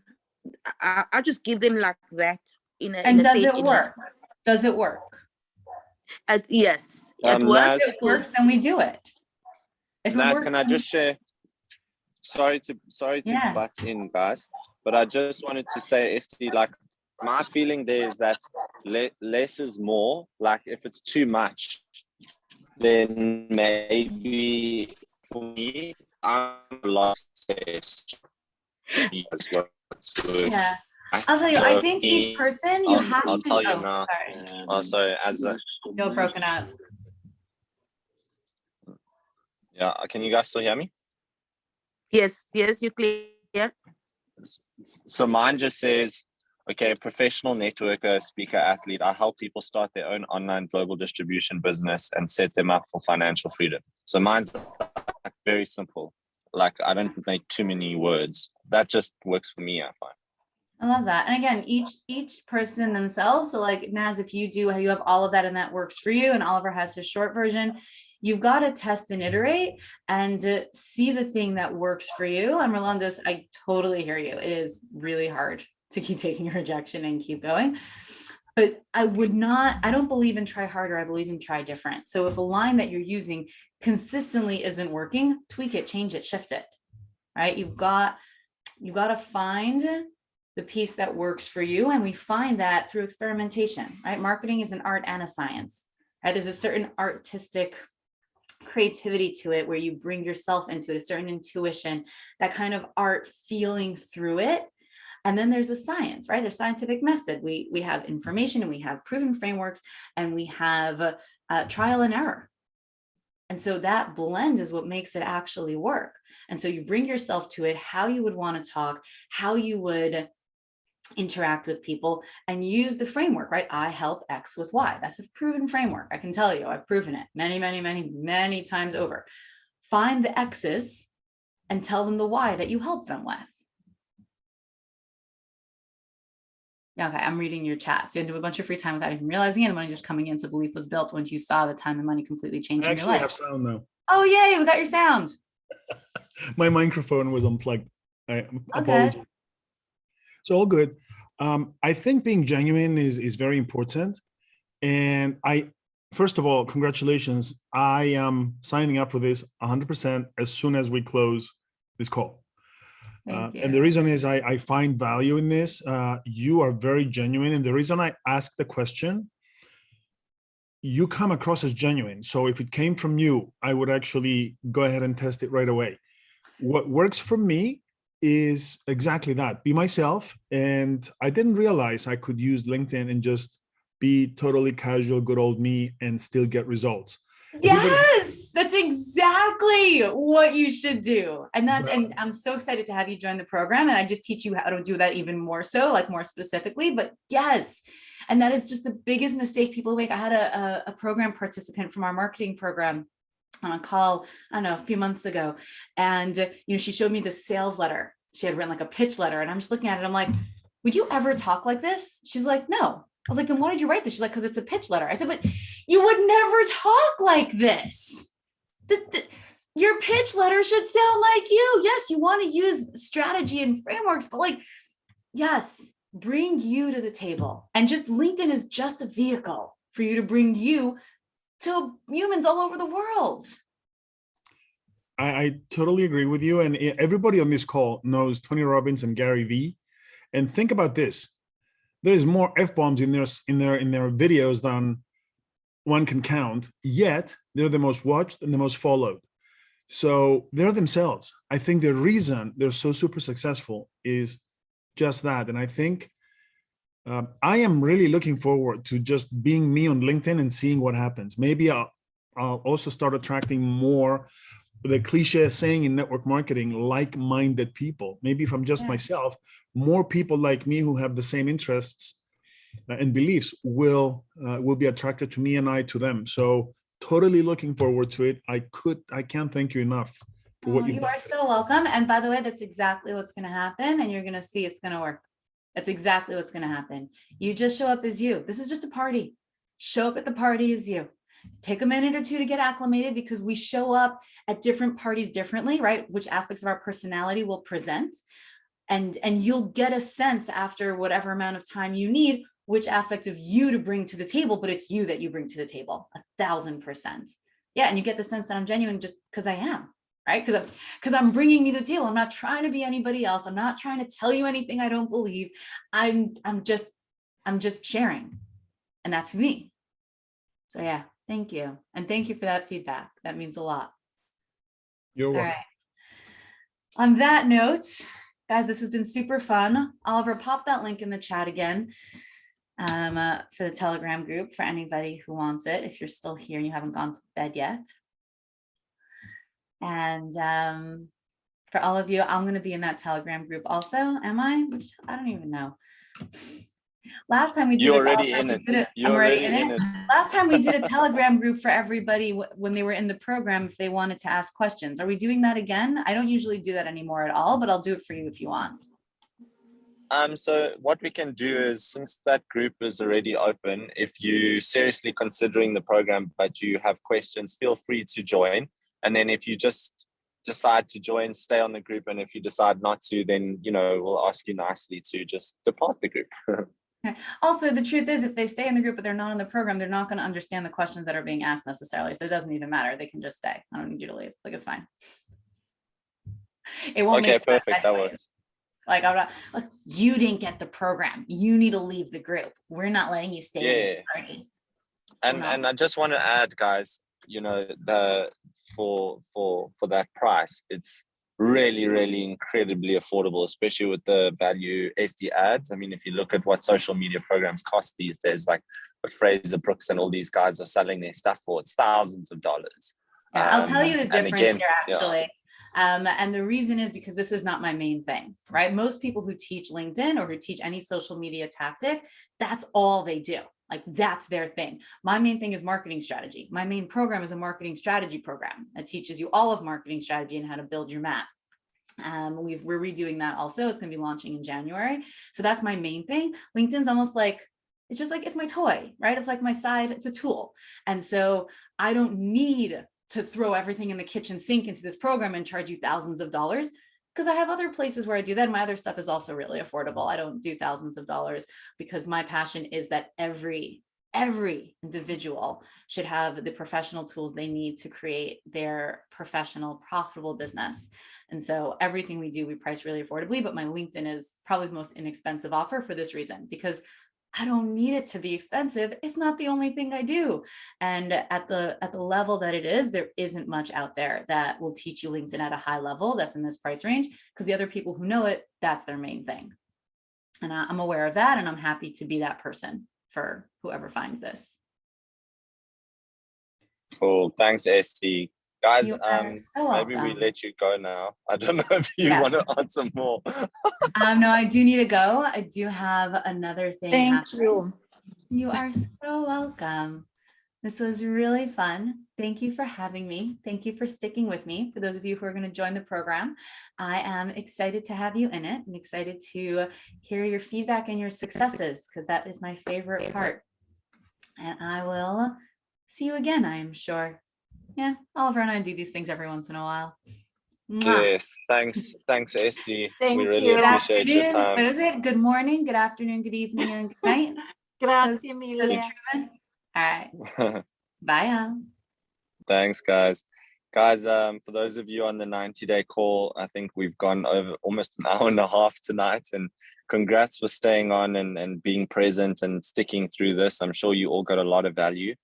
I just give them like that. Does it work? Does it work? Yes, it works. If it works, then we do it. If Naz, it works, can I just share? Sorry to butt in, guys, but I just wanted to say, Esty, like my feeling there is that less is more. Like if it's too much, then maybe for me, I'm lost. Yeah. I'll tell you, I think each person you have I'll to tell you now. Sorry. Also, as a Still broken up. yeah, can you guys still hear me? Yes, you clear. So mine just says, okay, professional networker, speaker, athlete. I help people start their own online global distribution business and set them up for financial freedom. So mine's like very simple. Like I don't make too many words. That just works for me, I find. I love that. And again, each person themselves. So like Naz, if you have all of that and that works for you, and Oliver has his short version, you've got to test and iterate and see the thing that works for you. And Rolando's, I totally hear you. It is really hard to keep taking rejection and keep going. But I don't believe in try harder. I believe in try different. So if a line that you're using consistently isn't working, tweak it, change it, shift it, right? You've got to find the piece that works for you. And we find that through experimentation, right? Marketing is an art and a science, right? There's a certain artistic creativity to it where you bring yourself into it, a certain intuition, that kind of art feeling through it. And then there's a science, right? There's scientific method. We have information and we have proven frameworks and we have trial and error. And so that blend is what makes it actually work. And so you bring yourself to it, how you would want to talk, how you would interact with people, and use the framework, right? I help X with Y. That's a proven framework. I can tell you, I've proven it many, many, many, many times over. Find the X's and tell them the Y that you help them with. Okay, I'm reading your chat. So you do a bunch of free time without even realizing it. And money just coming in. So belief was built once you saw the time and money completely changing your life. I actually have sound now. Oh, yay, we got your sound. My microphone was unplugged. I apologize. Okay. So all good. I think being genuine is very important. And first of all, congratulations. I am signing up for this 100% as soon as we close this call. Thank you. And the reason is I find value in this. You are very genuine. And the reason I ask the question, you come across as genuine. So if it came from you, I would actually go ahead and test it right away. What works for me is exactly that. Be myself. And I didn't realize I could use LinkedIn and just be totally casual, good old me, and still get results. Yes, that's exactly what you should do. And I'm so excited to have you join the program. And I just teach you how to do that even more so, like more specifically, but yes. And that is just the biggest mistake people make. I had a program participant from our marketing program on a call, I don't know, a few months ago. And, she showed me the sales letter. She had written like a pitch letter. And I'm just looking at it. I'm like, would you ever talk like this? She's like, no. I was like, then why did you write this? She's like, because it's a pitch letter. I said, but you would never talk like this. Your pitch letter should sound like you. Yes, you want to use strategy and frameworks, but yes, bring you to the table. And just LinkedIn is just a vehicle for you to bring you to humans all over the world. I totally agree with you. And everybody on this call knows Tony Robbins and Gary Vee. And think about this. There's more F-bombs in their videos than one can count, yet they're the most watched and the most followed. So they're themselves. I think the reason they're so super successful is just that. And I think I am really looking forward to just being me on LinkedIn and seeing what happens. Maybe I'll also start attracting more, the cliche saying in network marketing, like-minded people. Maybe if I'm just myself, more people like me who have the same interests and beliefs will be attracted to me and I to them. So totally looking forward to it. I can't thank you enough for what you've done. You are so welcome. And by the way, that's exactly what's going to happen. And you're going to see it's going to work. That's exactly what's going to happen. You just show up as you. This is just a party. Show up at the party as you. Take a minute or two to get acclimated, because we show up at different parties differently, right? Which aspects of our personality will present. And you'll get a sense after whatever amount of time you need, which aspect of you to bring to the table, but it's you that you bring to the table 1,000%. Yeah. And you get the sense that I'm genuine just because I am, right? Because I'm bringing you to the table. I'm not trying to be anybody else. I'm not trying to tell you anything I don't believe. I'm just sharing, and that's me. So yeah, thank you. And thank you for that feedback. That means a lot. You're welcome. All right. On that note, guys, this has been super fun. Oliver, pop that link in the chat again for the Telegram group for anybody who wants it, if you're still here and you haven't gone to bed yet. And for all of you, I'm going to be in that Telegram group also. Am I? Which I don't even know. Last time we did You're already in it. I'm already in it. Last time we did a Telegram group for everybody when they were in the program, if they wanted to ask questions. Are we doing that again? I don't usually do that anymore at all, but I'll do it for you if you want. So what we can do is, since that group is already open, if you're seriously considering the program but you have questions, feel free to join. And then if you just decide to join, stay on the group. And if you decide not to, then, we'll ask you nicely to just depart the group. Also, the truth is, if they stay in the group but they're not in the program, they're not going to understand the questions that are being asked necessarily. So it doesn't even matter. They can just stay. I don't need you to leave. Like, it's fine. It won't Okay, make sense perfect. That anyway. works. Like, I'm not like, you didn't get the program. You need to leave the group. We're not letting you stay in this party. And I just want to add, guys, you know, for that price, it's really incredibly affordable, especially with the value SD ads. I mean, if you look at what social media programs cost these days, like what Fraser Brooks and all these guys are selling their stuff for, it's thousands of dollars. Yeah, I'll tell you the difference here, actually. Yeah. And the reason is because this is not my main thing, right? Most people who teach LinkedIn or who teach any social media tactic, that's all they do. Like, that's their thing. My main thing is marketing strategy. My main program is a marketing strategy program that teaches you all of marketing strategy and how to build your map. We're redoing that also. It's going to be launching in January. So that's my main thing. LinkedIn's almost like, it's just like, it's my toy, right? It's like my side, it's a tool. And so I don't need to throw everything in the kitchen sink into this program and charge you thousands of dollars, because I have other places where I do that. My other stuff is also really affordable. I don't do thousands of dollars, because my passion is that every individual should have the professional tools they need to create their professional, profitable business. And so everything we do, we price really affordably, but my LinkedIn is probably the most inexpensive offer for this reason, because I don't need it to be expensive. It's not the only thing I do. And at the level that it is, there isn't much out there that will teach you LinkedIn at a high level that's in this price range, because the other people who know it, that's their main thing. And I'm aware of that, and I'm happy to be that person for whoever finds this. Cool. Thanks, ST. Guys, so maybe we let you go now. I don't know if you Yes. want to answer more. No, I do need to go. I do have another thing. Thank you. You are so welcome. This was really fun. Thank you for having me. Thank you for sticking with me. For those of you who are going to join the program, I am excited to have you in it. I'm excited to hear your feedback and your successes, because that is my favorite part. And I will see you again, I am sure. Yeah, Oliver and I do these things every once in a while. Mwah. Yes, thanks, ST. Thank we really you. Good appreciate your afternoon. time. What is it? Good morning, good afternoon, good evening, and good night. Grazie Says mille. Truman. All right. Bye, all. Thanks, guys. Guys, for those of you on the 90-day call, I think we've gone over almost an hour and a half tonight, and congrats for staying on and being present and sticking through this. I'm sure you all got a lot of value.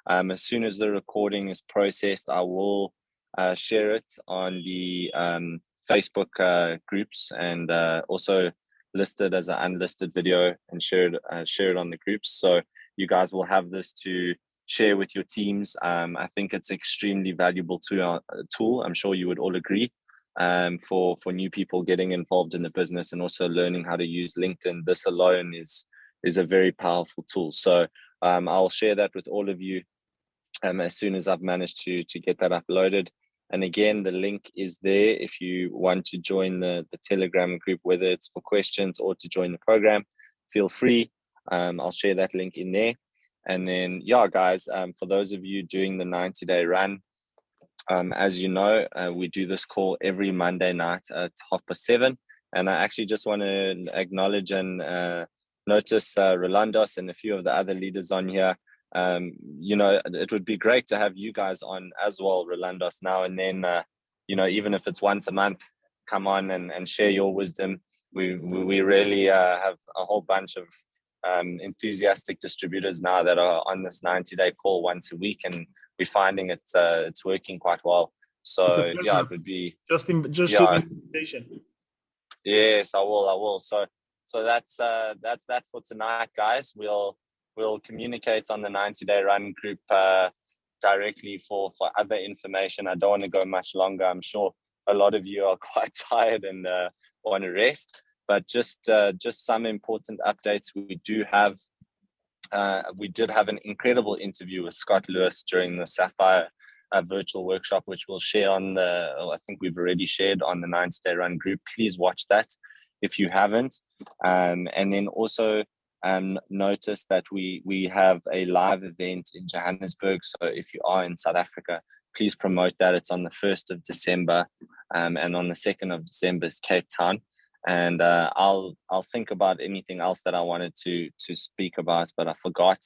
As soon as the recording is processed, I will share it on the Facebook groups, and also list it as an unlisted video and share it on the groups. So you guys will have this to share with your teams. I think it's extremely valuable tool. I'm sure you would all agree, for new people getting involved in the business and also learning how to use LinkedIn. This alone is a very powerful tool. So I'll share that with all of you as soon as I've managed to get that uploaded. And again, the link is there if you want to join the Telegram group, whether it's for questions or to join the program. Feel free. I'll share that link in there. And then, yeah, guys, for those of you doing the 90-day run, as you know, we do this call every Monday night at 7:30. And I actually just want to acknowledge and notice Rolandos and a few of the other leaders on here. You know, it would be great to have you guys on as well, Rolandos, now and then. You know, even if it's once a month, come on and share your wisdom. We really have a whole bunch of enthusiastic distributors now that are on this 90-day call once a week, and we're finding it's working quite well. So yeah, it would be just shoot me an invitation. Yes, I will. So that's that for tonight, guys. We'll communicate on the 90-day run group directly for other information. I don't want to go much longer. I'm sure a lot of you are quite tired and want to rest. But just some important updates. We did have an incredible interview with Scott Lewis during the Sapphire virtual workshop, which we'll share on I think we've already shared on the 90-day run group. Please watch that if you haven't. And then also notice that we have a live event in Johannesburg. So if you are in South Africa, please promote that. It's on the 1st of December, and on the 2nd of December is Cape Town. and I'll think about anything else that I wanted to speak about, but I forgot.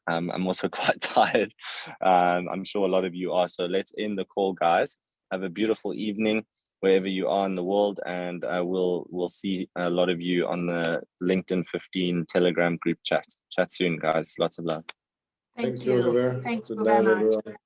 I'm also quite tired. I'm sure a lot of you are. So let's end the call, guys. Have a beautiful evening wherever you are in the world, and we'll see a lot of you on the LinkedIn 15 Telegram group chat. Chat soon, guys. Lots of love. Thank Thanks, you. Oliver. Thank you Good very night, much. everyone.